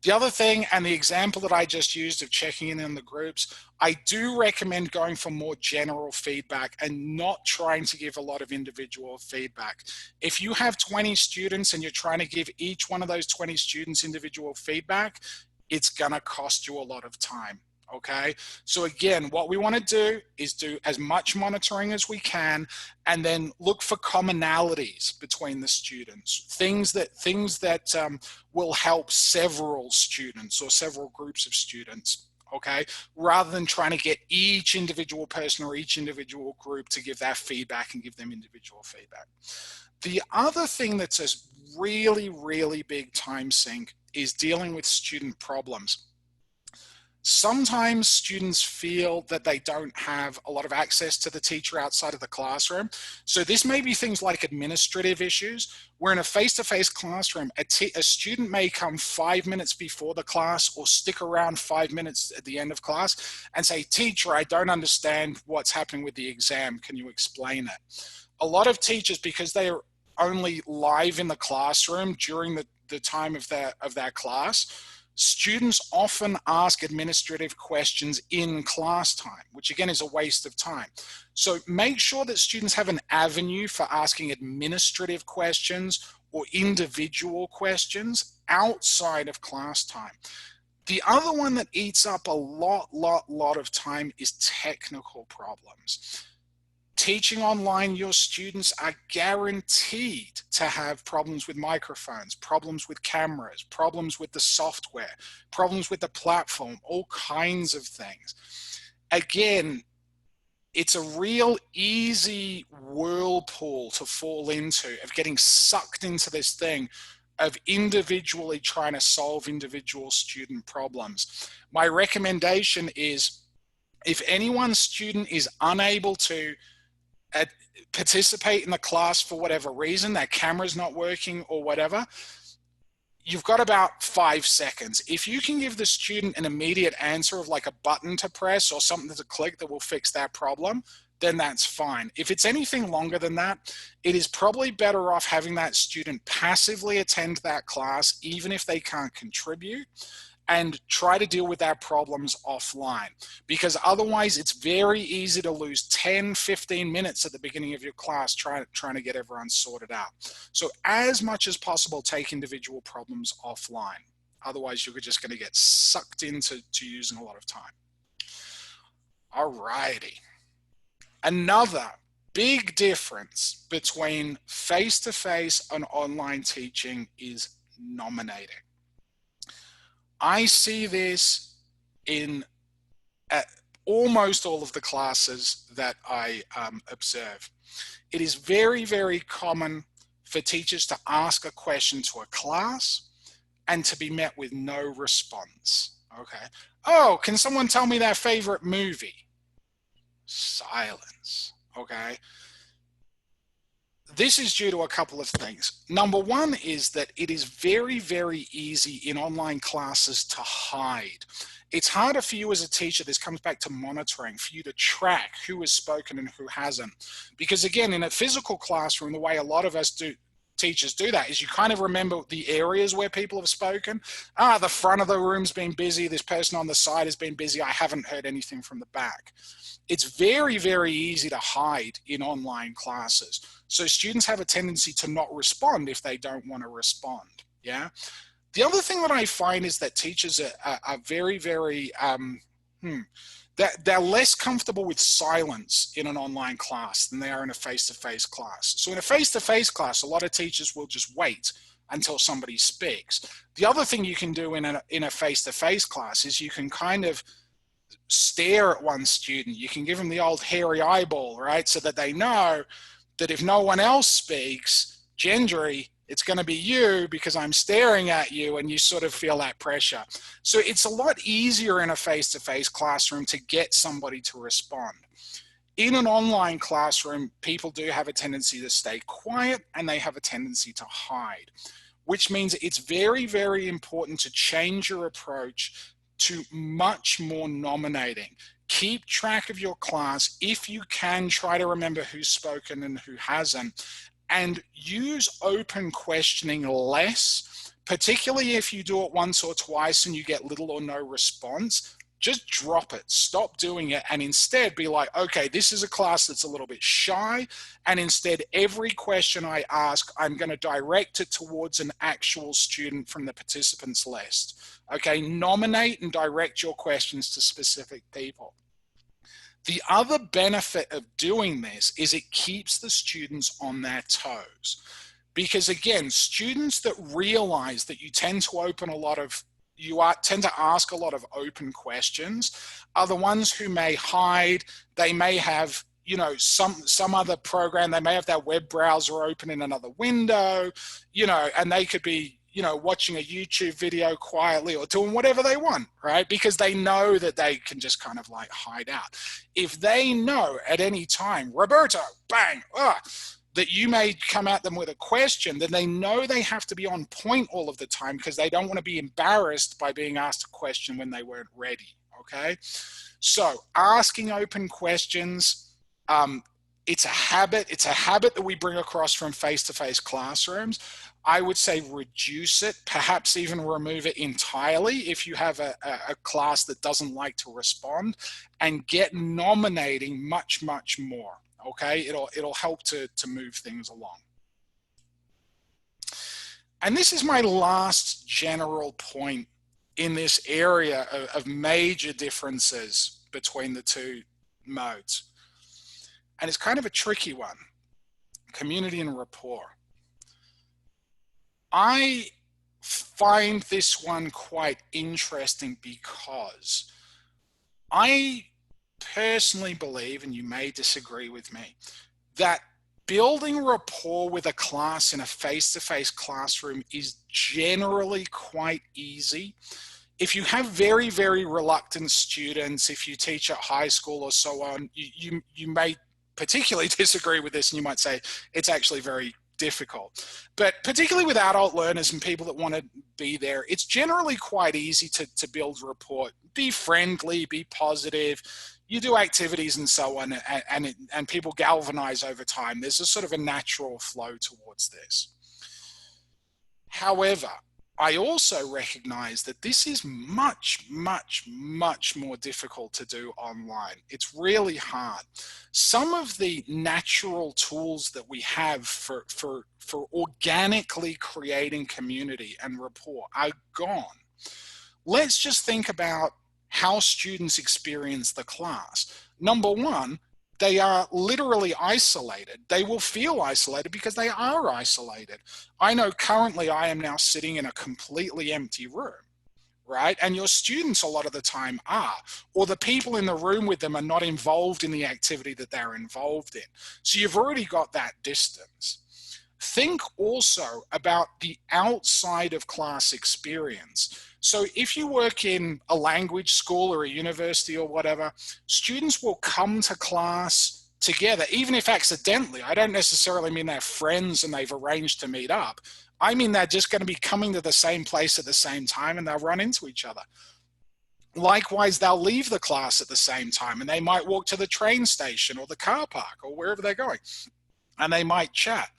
The other thing, and the example that I just used of checking in the groups, I do recommend going for more general feedback and not trying to give a lot of individual feedback. If you have 20 students and you're trying to give each one of those 20 students individual feedback, it's gonna cost you a lot of time. Okay, so again, what we want to do is do as much monitoring as we can, and then look for commonalities between the students, things that will help several students or several groups of students. Okay, rather than trying to get each individual person or each individual group to give that feedback and give them individual feedback. The other thing that's a really, really big time sink is dealing with student problems. Sometimes students feel that they don't have a lot of access to the teacher outside of the classroom. So this may be things like administrative issues, where in a face-to-face classroom, a student may come 5 minutes before the class or stick around 5 minutes at the end of class and say, "Teacher, I don't understand what's happening with the exam. Can you explain it?" A lot of teachers, because they are only live in the classroom during the time of their class, students often ask administrative questions in class time, which again is a waste of time. So make sure that students have an avenue for asking administrative questions or individual questions outside of class time. The other one that eats up a lot of time is technical problems. Teaching online, your students are guaranteed to have problems with microphones, problems with cameras, problems with the software, problems with the platform, all kinds of things. Again, it's a real easy whirlpool to fall into of getting sucked into this thing of individually trying to solve individual student problems. My recommendation is, if anyone's student is unable to participate in the class for whatever reason, their camera's not working or whatever, you've got about 5 seconds. If you can give the student an immediate answer of like a button to press or something to click that will fix that problem, then that's fine. If it's anything longer than that, it is probably better off having that student passively attend that class, even if they can't contribute, and try to deal with their problems offline, because otherwise it's very easy to lose 10, 15 minutes at the beginning of your class trying to get everyone sorted out. So as much as possible, take individual problems offline. Otherwise, you're just going to get sucked into using a lot of time. All righty. Another big difference between face-to-face and online teaching is nominating. I see this in almost all of the classes that I observe. It is very, very common for teachers to ask a question to a class and to be met with no response. Okay. Oh, can someone tell me their favorite movie? Silence. Okay. This is due to a couple of things. Number one is that it is very, very easy in online classes to hide. It's harder for you as a teacher, this comes back to monitoring, for you to track who has spoken and who hasn't. Because again, in a physical classroom, the way a lot of us teachers do that is you kind of remember the areas where people have spoken. The front of the room's been busy, this person on the side has been busy, I haven't heard anything from the back. It's very, very easy to hide in online classes. So students have a tendency to not respond if they don't want to respond, yeah? The other thing that I find is that teachers are very, very, they're less comfortable with silence in an online class than they are in a face-to-face class. So in a face-to-face class, a lot of teachers will just wait until somebody speaks. The other thing you can do in a face-to-face class is you can kind of stare at one student. You can give them the old hairy eyeball, right? So that they know that if no one else speaks, Gendry, it's going to be you because I'm staring at you, and you sort of feel that pressure. So it's a lot easier in a face-to-face classroom to get somebody to respond. In an online classroom, people do have a tendency to stay quiet and they have a tendency to hide, which means it's very, very important to change your approach to much more nominating. Keep track of your class. If you can, try to remember who's spoken and who hasn't, and use open questioning less, particularly if you do it once or twice and you get little or no response. Just drop it, stop doing it, and instead be like, okay, this is a class that's a little bit shy, and instead every question I ask, I'm going to direct it towards an actual student from the participants list. Okay, nominate and direct your questions to specific people. The other benefit of doing this is it keeps the students on their toes. Because again, students that realize that you tend to tend to ask a lot of open questions are the ones who may hide. They may have, you know, some other program. They may have their web browser open in another window, you know, and they could be, you know, watching a YouTube video quietly or doing whatever they want, right? Because they know that they can just kind of like hide out. If they know at any time, Roberto, bang, that you may come at them with a question, then they know they have to be on point all of the time because they don't want to be embarrassed by being asked a question when they weren't ready, okay? So asking open questions, it's a habit that we bring across from face-to-face classrooms. I would say reduce it, perhaps even remove it entirely if you have a class that doesn't like to respond, and get nominating much, much more. Okay, it'll help to move things along. And this is my last general point in this area of major differences between the two modes. And it's kind of a tricky one, community and rapport. I find this one quite interesting because I personally believe, and you may disagree with me, that building rapport with a class in a face-to-face classroom is generally quite easy. If you have very, very reluctant students, if you teach at high school or so on, you may particularly disagree with this, and you might say it's actually very difficult. But particularly with adult learners and people that want to be there, it's generally quite easy to build rapport. Be friendly, be positive, you do activities and so on, and people galvanize over time. There's a sort of a natural flow towards this. However, I also recognize that this is much, much, much more difficult to do online. It's really hard. Some of the natural tools that we have for organically creating community and rapport are gone. Let's just think about how students experience the class. Number one, they are literally isolated. They will feel isolated because they are isolated. I know currently I am now sitting in a completely empty room, right? And your students a lot of the time are, or the people in the room with them are not involved in the activity that they're involved in. So you've already got that distance. Think also about the outside of class experience. So if you work in a language school or a university or whatever, students will come to class together, even if accidentally. I don't necessarily mean they're friends and they've arranged to meet up. I mean they're just going to be coming to the same place at the same time and they'll run into each other. Likewise, they'll leave the class at the same time and they might walk to the train station or the car park or wherever they're going, and they might chat.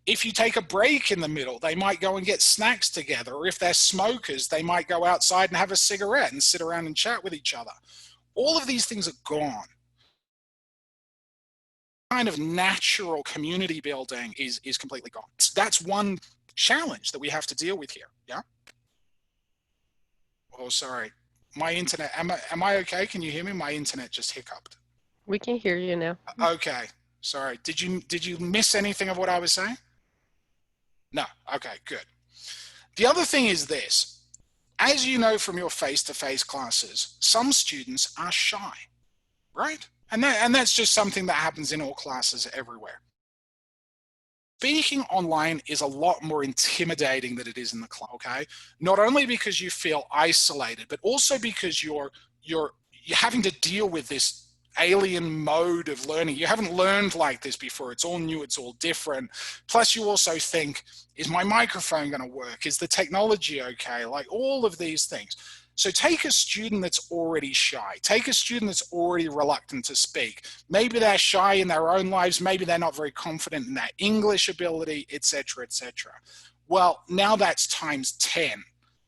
If you take a break in the middle, they might go and get snacks together. Or if they're smokers, they might go outside and have a cigarette and sit around and chat with each other. All of these things are gone. Kind of natural community building is completely gone. That's one challenge that we have to deal with here. Yeah. Oh, sorry. My internet, am I okay? Can you hear me? My internet just hiccuped. We can hear you now. Okay. Sorry. Did you miss anything of what I was saying? No. Okay, good. The other thing is this. As you know from your face-to-face classes, some students are shy, right? And that's just something that happens in all classes everywhere. Speaking online is a lot more intimidating than it is in the class, okay? Not only because you feel isolated, but also because you're having to deal with this alien mode of learning. You haven't learned like this before. It's all new, it's all different. Plus you also think, is my microphone going to work? Is the technology okay? Like all of these things. So take a student that's already shy. Take a student that's already reluctant to speak. Maybe they're shy in their own lives. Maybe they're not very confident in their English ability, etc., etc. Well, now that's times 10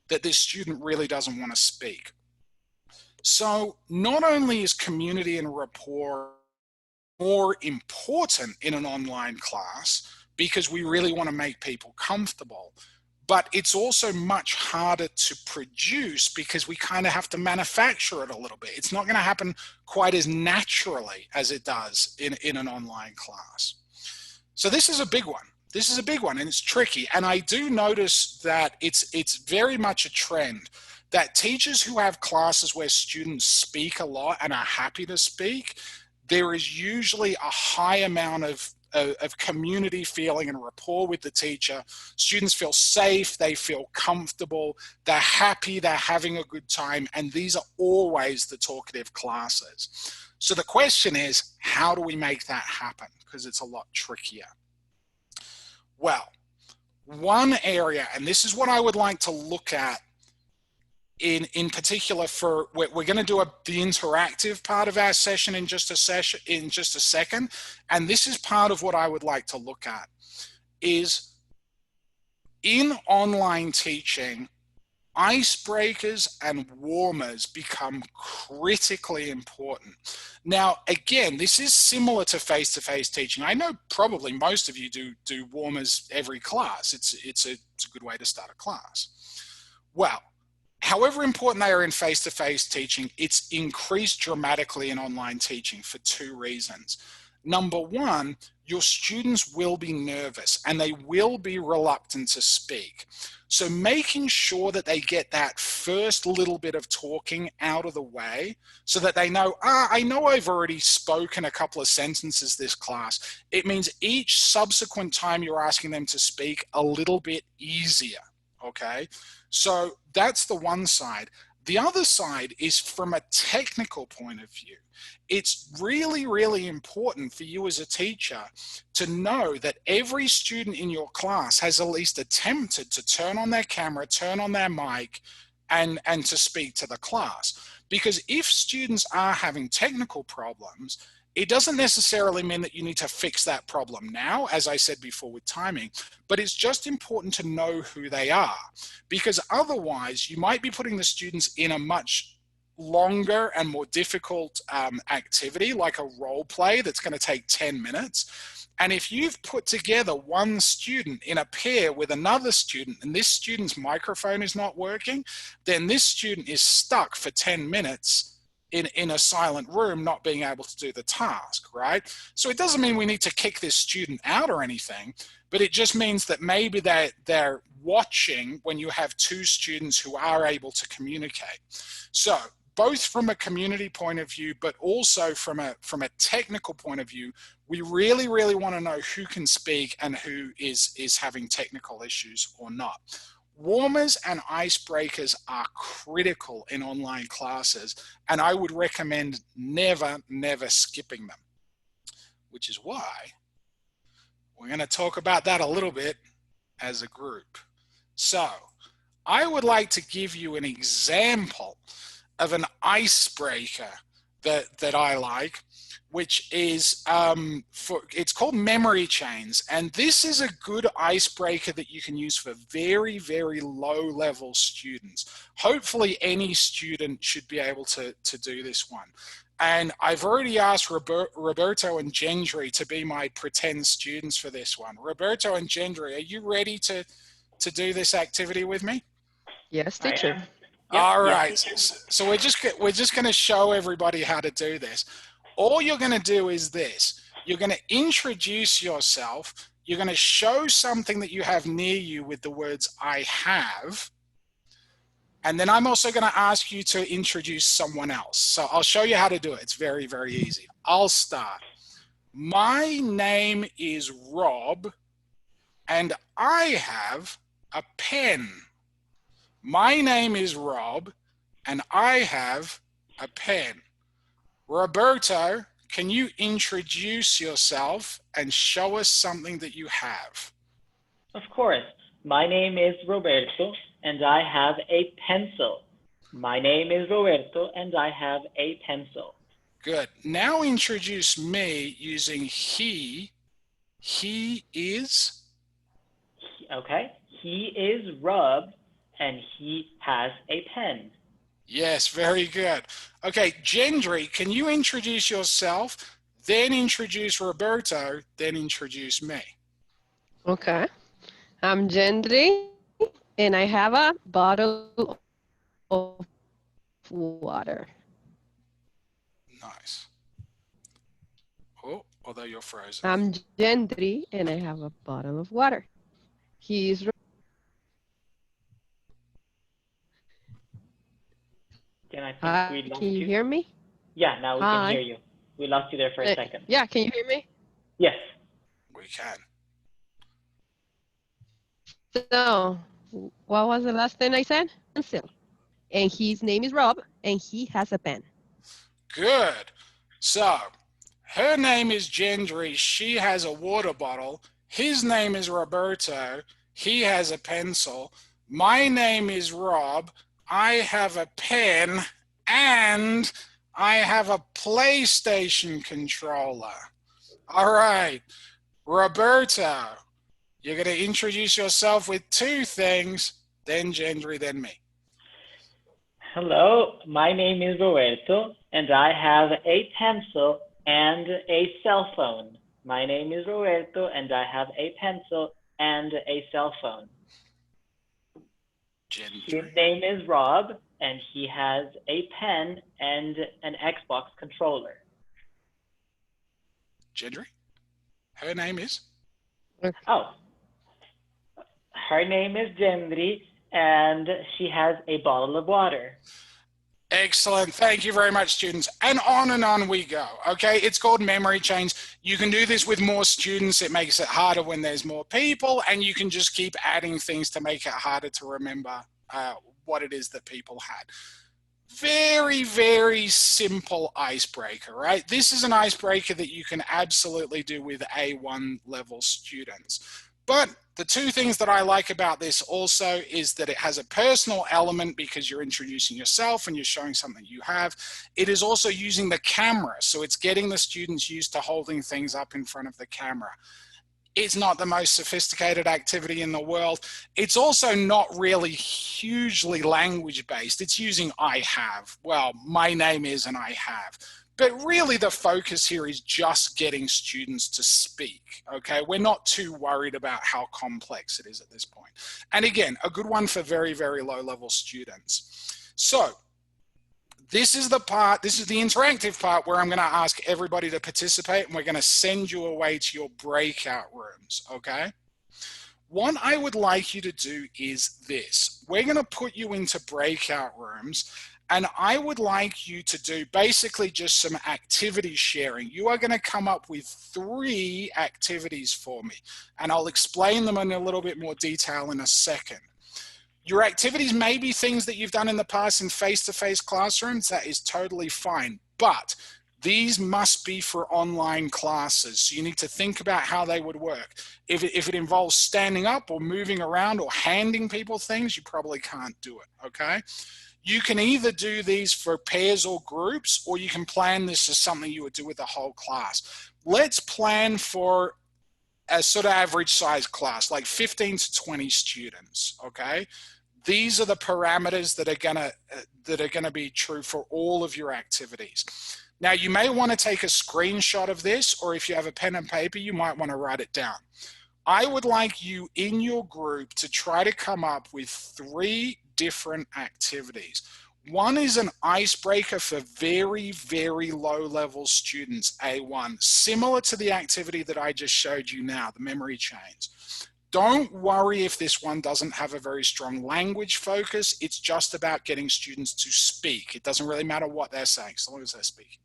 that this student really doesn't want to speak. So not only is community and rapport more important in an online class because we really want to make people comfortable, but it's also much harder to produce because we kind of have to manufacture it a little bit. It's not going to happen quite as naturally as it does in an online class. So this is a big one. This is a big one and it's tricky. And I do notice that it's very much a trend that teachers who have classes where students speak a lot and are happy to speak, there is usually a high amount of community feeling and rapport with the teacher. Students feel safe, they feel comfortable, they're happy, they're having a good time, and these are always the talkative classes. So the question is, how do we make that happen? Because it's a lot trickier. Well, one area, and this is what I would like to look at in particular we're going to do the interactive part of our session in just a second, and this is part of what I would like to look at is in online teaching, icebreakers and warmers become critically important. Now, again, this is similar to face-to-face teaching. I know probably most of you do warmers every class. It's a good way to start a class. Well, however important they are in face-to-face teaching, it's increased dramatically in online teaching for two reasons. Number one, your students will be nervous and they will be reluctant to speak. So making sure that they get that first little bit of talking out of the way so that they know, I know I've already spoken a couple of sentences this class. It means each subsequent time you're asking them to speak a little bit easier, okay? So that's the one side. The other side is from a technical point of view. It's really, really important for you as a teacher to know that every student in your class has at least attempted to turn on their camera, turn on their mic, and to speak to the class. Because if students are having technical problems, it doesn't necessarily mean that you need to fix that problem now, as I said before with timing, but it's just important to know who they are, because otherwise you might be putting the students in a much longer and more difficult activity, like a role play that's going to take 10 minutes. And if you've put together one student in a pair with another student and this student's microphone is not working, then this student is stuck for 10 minutes in a silent room, not being able to do the task, right? So it doesn't mean we need to kick this student out or anything, but it just means that maybe they're watching when you have two students who are able to communicate. So both from a community point of view, but also from a technical point of view, we really, really want to know who can speak and who is having technical issues or not. Warmers and icebreakers are critical in online classes, and I would recommend never, never skipping them, which is why we're going to talk about that a little bit as a group. So I would like to give you an example of an icebreaker that I like, which is it's called memory chains. And this is a good icebreaker that you can use for very, very low level students. Hopefully any student should be able to do this one. And I've already asked Roberto and Gendry to be my pretend students for this one. Roberto and Gendry, are you ready to do this activity with me? Yes, teacher. Yep, All yes, right, teacher. so we're just going to show everybody how to do this. All you're going to do is this. You're going to introduce yourself. You're going to show something that you have near you with the words I have. And then I'm also going to ask you to introduce someone else. So I'll show you how to do it. It's very, very easy. I'll start. My name is Rob, and I have a pen. My name is Rob, and I have a pen. Roberto, can you introduce yourself and show us something that you have? Of course. My name is Roberto, and I have a pencil. My name is Roberto, and I have a pencil. Good. Now introduce me using he. He is? Okay. He is Rob, and he has a pen. Yes, very good. Okay, Gendry, can you introduce yourself, then introduce Roberto, then introduce me? Okay. I'm Gendry, and I have a bottle of water. Nice. Oh, although you're frozen. I'm Gendry, and I have a bottle of water. He's Then I think we lost Can you hear me? Yeah, now we can hear you. We lost you there for a second. Yeah, can you hear me? Yes. We can. So, what was the last thing I said? Pencil. And his name is Rob, and he has a pen. Good. So, her name is Gendry. She has a water bottle. His name is Roberto. He has a pencil. My name is Rob. I have a pen, and I have a PlayStation controller. All right, Roberto, you're going to introduce yourself with two things, then Gendry, then me. Hello, my name is Roberto, and I have a pencil and a cell phone. My name is Roberto, and I have a pencil and a cell phone. His name is Rob, and he has a pen and an Xbox controller. Gendry? Her name is? Oh, her name is Gendry, and she has a bottle of water. Excellent. Thank you very much, students. And on we go. Okay, it's called memory chains. You can do this with more students. It makes it harder when there's more people, and you can just keep adding things to make it harder to remember what it is that people had. Very, very simple icebreaker, right? This is an icebreaker that you can absolutely do with A1 level students. But the two things that I like about this also is that it has a personal element because you're introducing yourself and you're showing something you have. It is also using the camera. So it's getting the students used to holding things up in front of the camera. It's not the most sophisticated activity in the world. It's also not really hugely language based. It's using I have. Well, my name is and I have. But really the focus here is just getting students to speak, okay? We're not too worried about how complex it is at this point. And again, a good one for very, very low level students. So this is the part, this is the interactive part where I'm gonna ask everybody to participate and we're gonna send you away to your breakout rooms, okay? What I would like you to do is this. We're gonna put you into breakout rooms and I would like you to do basically just some activity sharing. You are going to come up with 3 activities for me, and I'll explain them in a little bit more detail in a second. Your activities may be things that you've done in the past in face-to-face classrooms. That is totally fine, but these must be for online classes. So you need to think about how they would work. If it involves standing up or moving around or handing people things, you probably can't do it, okay? You can either do these for pairs or groups, or you can plan this as something you would do with the whole class. Let's plan for a sort of average size class, like 15 to 20 students, okay? These are the parameters that are gonna be true for all of your activities. Now, you may want to take a screenshot of this, or if you have a pen and paper, you might want to write it down. I would like you in your group to try to come up with 3 different activities. One is an icebreaker for very, very low level students, A1, similar to the activity that I just showed you now, the memory chains. Don't worry if this one doesn't have a very strong language focus. It's just about getting students to speak. It doesn't really matter what they're saying, as long as they're speaking.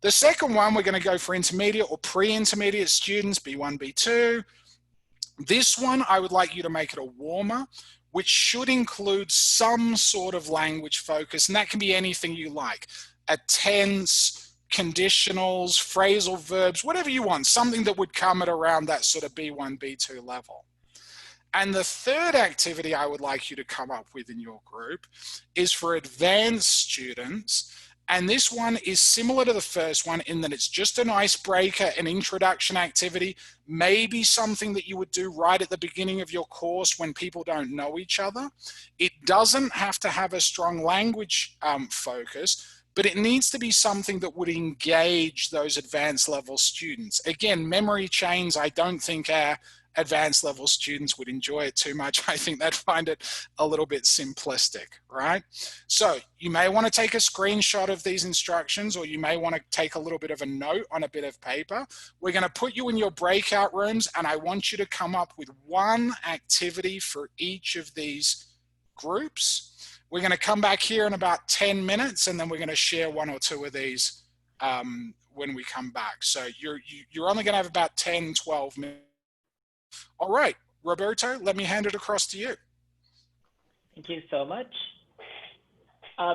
The second one, we're going to go for intermediate or pre-intermediate students, B1, B2. This one, I would like you to make it a warmer, which should include some sort of language focus, and that can be anything you like. A tense, conditionals, phrasal verbs, whatever you want, something that would come at around that sort of B1, B2 level. And the third activity I would like you to come up with in your group is for advanced students. And this one is similar to the first one in that it's just an icebreaker, an introduction activity, maybe something that you would do right at the beginning of your course when people don't know each other. It doesn't have to have a strong language focus, but it needs to be something that would engage those advanced level students. Again, memory chains, I don't think our advanced level students would enjoy it too much. I think they'd find it a little bit simplistic, right? So you may want to take a screenshot of these instructions, or you may want to take a little bit of a note on a bit of paper. We're going to put you in your breakout rooms, and I want you to come up with 1 activity for each of these groups. We're going to come back here in about 10 minutes, and then we're going to share 1 or 2 of these when we come back. So you're only going to have about 10, 12 minutes. All right, Roberto, let me hand it across to you. Thank you so much.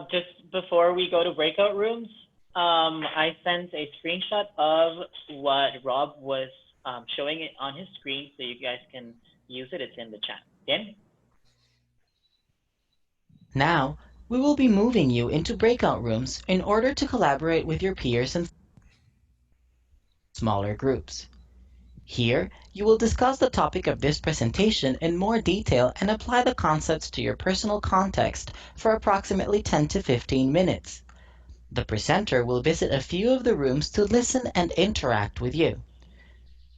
Just before we go to breakout rooms, I sent a screenshot of what Rob was showing it on his screen so you guys can use it. It's in the chat. Dan? Now, we will be moving you into breakout rooms in order to collaborate with your peers in smaller groups. Here, you will discuss the topic of this presentation in more detail and apply the concepts to your personal context for approximately 10 to 15 minutes. The presenter will visit a few of the rooms to listen and interact with you.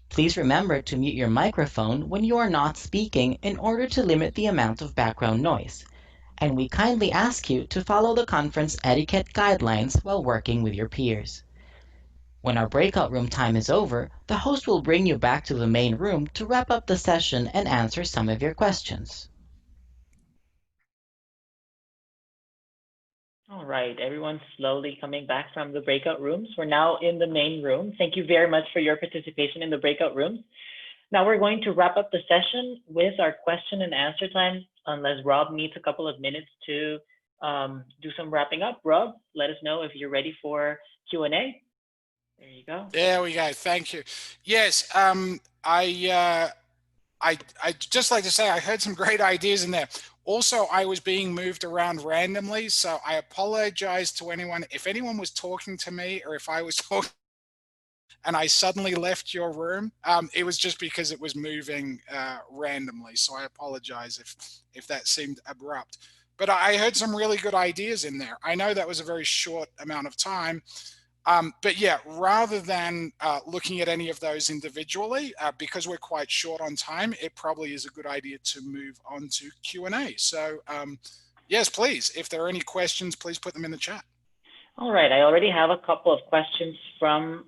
Please remember to mute your microphone when you are not speaking in order to limit the amount of background noise. And we kindly ask you to follow the conference etiquette guidelines while working with your peers. When our breakout room time is over, the host will bring you back to the main room to wrap up the session and answer some of your questions. All right, everyone's slowly coming back from the breakout rooms. We're now in the main room. Thank you very much for your participation in the breakout rooms. Now we're going to wrap up the session with our question and answer time, unless Rob needs a couple of minutes to do some wrapping up. Rob, let us know if you're ready for Q&A. There you go. There we go. Thank you. Yes, I just like to say I heard some great ideas in there. Also, I was being moved around randomly, so I apologize to anyone. If anyone was talking to me or if I was talking and I suddenly left your room, it was just because it was moving randomly. So I apologize if that seemed abrupt. But I heard some really good ideas in there. I know that was a very short amount of time. But yeah, rather than looking at any of those individually, because we're quite short on time, it probably is a good idea to move on to Q&A. So yes, please, if there are any questions, please put them in the chat. All right, I already have a couple of questions from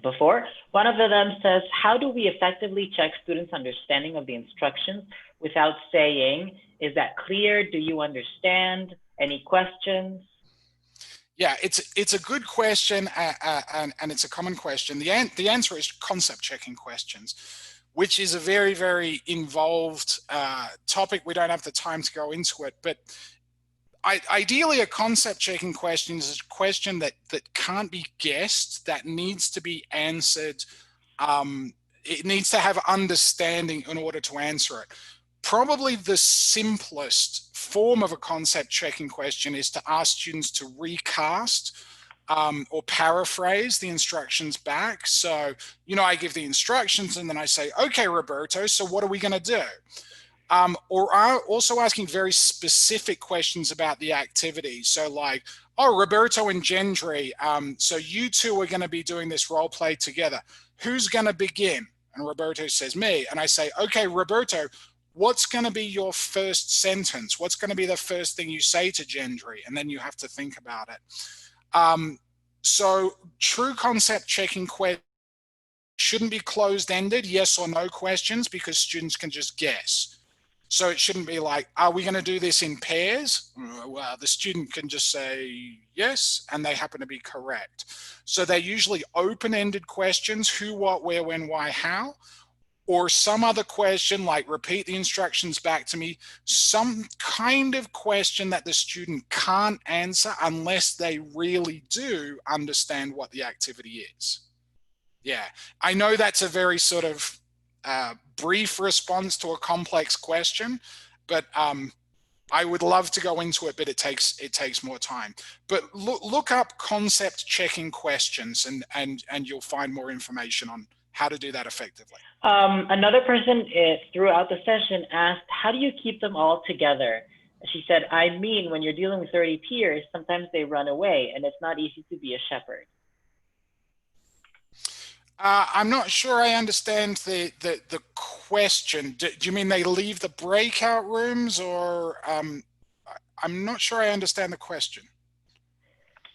before. One of them says, how do we effectively check students' understanding of the instructions without saying, is that clear? Do you understand? Any questions? Yeah, it's a good question and it's a common question. The answer is concept checking questions, which is a very, very involved topic. We don't have the time to go into it, but ideally a concept checking question is a question that can't be guessed, that needs to be answered. It needs to have understanding in order to answer it. Probably the simplest form of a concept checking question is to ask students to recast or paraphrase the instructions back. So, you know, I give the instructions and then I say, okay, Roberto, so what are we going to do? Or are also asking very specific questions about the activity. So like, oh, Roberto and Gendry, so you two are going to be doing this role play together. Who's going to begin? And Roberto says me. And I say, okay, Roberto, what's going to be your first sentence? What's going to be the first thing you say to Gendry? And then you have to think about it. So true concept checking questions shouldn't be closed-ended, yes or no questions, because students can just guess. So it shouldn't be like, are we going to do this in pairs? Well, the student can just say yes, and they happen to be correct. So they're usually open-ended questions, who, what, where, when, why, how, or some other question like repeat the instructions back to me, some kind of question that the student can't answer unless they really do understand what the activity is. Yeah, I know that's a very sort of brief response to a complex question, but I would love to go into it, but it takes more time. But look up concept checking questions and you'll find more information on how to do that effectively. Another person throughout the session asked, how do you keep them all together? She said, I mean, when you're dealing with 30 peers, sometimes they run away and it's not easy to be a shepherd. I'm not sure I understand the question. Do you mean they leave the breakout rooms, or I'm not sure I understand the question.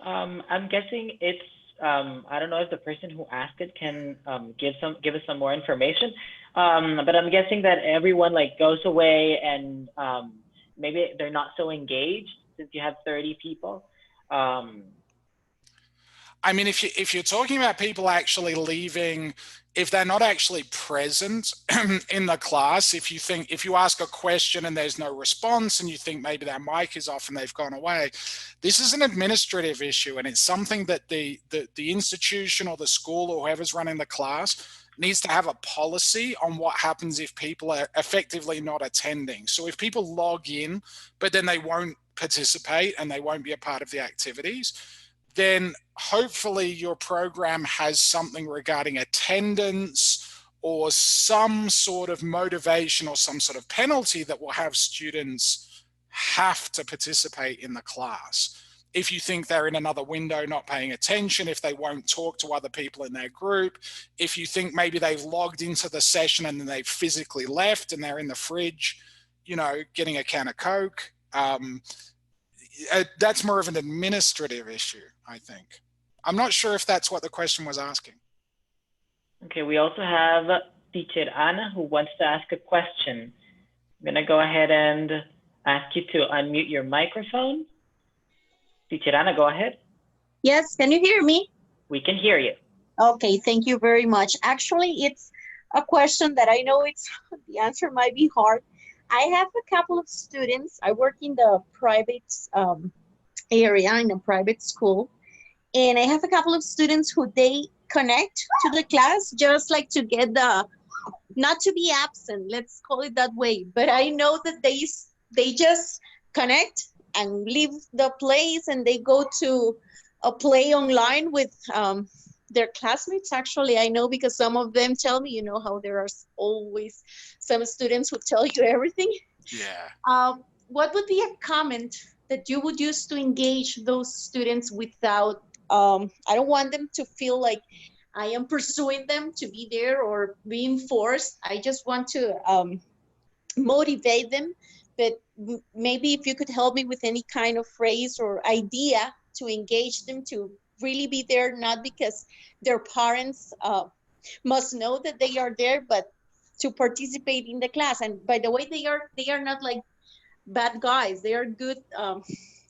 I'm guessing it's, I don't know if the person who asked it can give us some more information, but I'm guessing that everyone like goes away and maybe they're not so engaged since you have 30 people. I mean, if you're talking about people actually leaving, if they're not actually present in the class, if you ask a question and there's no response and you think maybe their mic is off and they've gone away, this is an administrative issue, and it's something that the institution or the school or whoever's running the class needs to have a policy on what happens if people are effectively not attending. So if people log in, but then they won't participate and they won't be a part of the activities, then hopefully your program has something regarding attendance or some sort of motivation or some sort of penalty that will have students have to participate in the class. If you think they're in another window not paying attention, if they won't talk to other people in their group, if you think maybe they've logged into the session and then they've physically left and they're in the fridge, you know, getting a can of Coke, that's more of an administrative issue, I think. I'm not sure if that's what the question was asking. Okay, we also have Teacher Anna who wants to ask a question. I'm going to go ahead and ask you to unmute your microphone. Teacher Anna, go ahead. Yes, can you hear me? We can hear you. Okay, thank you very much. Actually, it's a question that I know the answer might be hard. I have a couple of students. I work in the private area in a private school, and I have a couple of students who they connect to the class just like to get not to be absent, let's call it that way. But I know that they just connect and leave the place and they go to a play online with their classmates. Actually, I know because some of them tell me, you know, how there are always some students who tell you everything. Yeah. What would be a comment that you would use to engage those students without, I don't want them to feel like I am pursuing them to be there or being forced. I just want to motivate them. But maybe if you could help me with any kind of phrase or idea to engage them to really be there, not because their parents must know that they are there, but to participate in the class. And by the way, they are not like bad guys. They are good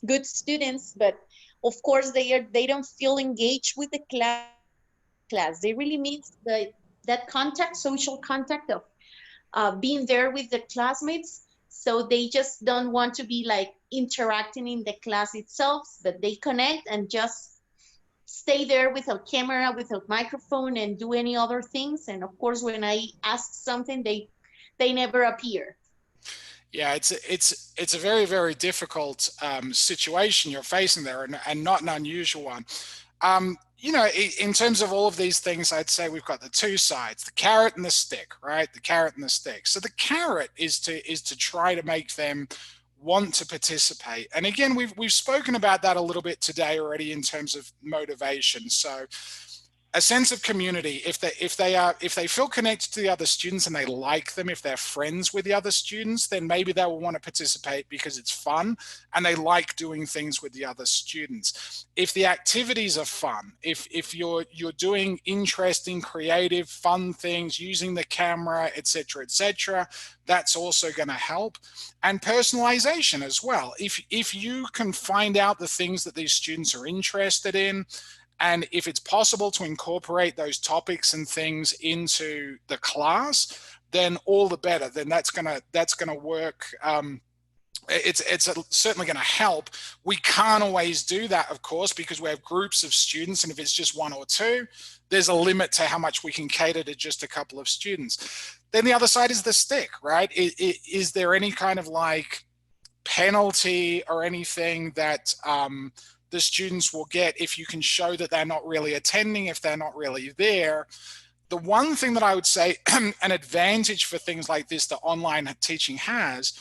good students, but of course they don't feel engaged with the class. They really miss that contact, social contact of being there with the classmates. So they just don't want to be like interacting in the class itself, but they connect and just stay there without camera, without microphone, and do any other things. And of course, when I ask something, they never appear. Yeah, it's a very, very difficult situation you're facing there, and not an unusual one. You know, in terms of all of these things, I'd say we've got the two sides, the carrot and the stick, right? The carrot and the stick. So the carrot is to try to make them want to participate. And again, we've spoken about that a little bit today already in terms of motivation. So a sense of community, if they feel connected to the other students and they like them, if they're friends with the other students, then maybe they will want to participate because it's fun and they like doing things with the other students. If the activities are fun, if you're doing interesting, creative, fun things, using the camera, etc., that's also going to help. And personalization as well. If you can find out the things that these students are interested in, and if it's possible to incorporate those topics and things into the class, then all the better. Then that's gonna work. It's certainly going to help. We can't always do that, of course, because we have groups of students, and if it's just one or two, there's a limit to how much we can cater to just a couple of students. Then the other side is the stick, right? Is there any kind of like penalty or anything that the students will get if you can show that they're not really attending, if they're not really there? The one thing that I would say an advantage for things like this that online teaching has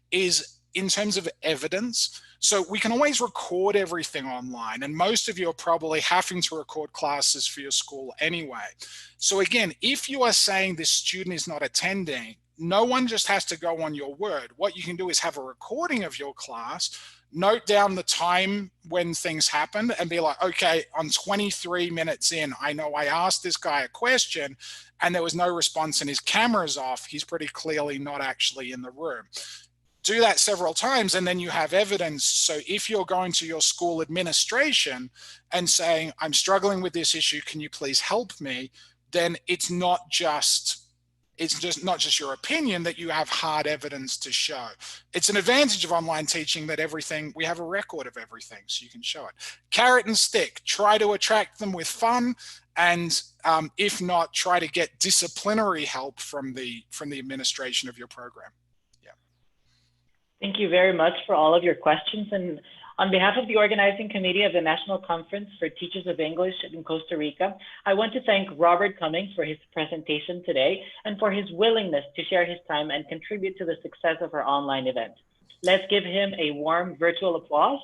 is in terms of evidence. So we can always record everything online, and most of you are probably having to record classes for your school anyway. So again, if you are saying this student is not attending, no one just has to go on your word. What you can do is have a recording of your class, note down the time when things happened, and be like, okay, on 23 minutes in, I know I asked this guy a question and there was no response and his camera's off. He's pretty clearly not actually in the room. Do that several times and then you have evidence. So if you're going to your school administration and saying, I'm struggling with this issue, can you please help me? Then it's not just not just your opinion, that you have hard evidence to show. It's an advantage of online teaching that we have a record of everything, so you can show it. Carrot and stick, try to attract them with fun, and if not, try to get disciplinary help from the administration of your program. Yeah. Thank you very much for all of your questions. And on behalf of the organizing committee of the National Conference for Teachers of English in Costa Rica, I want to thank Robert Cummins for his presentation today and for his willingness to share his time and contribute to the success of our online event. Let's give him a warm virtual applause.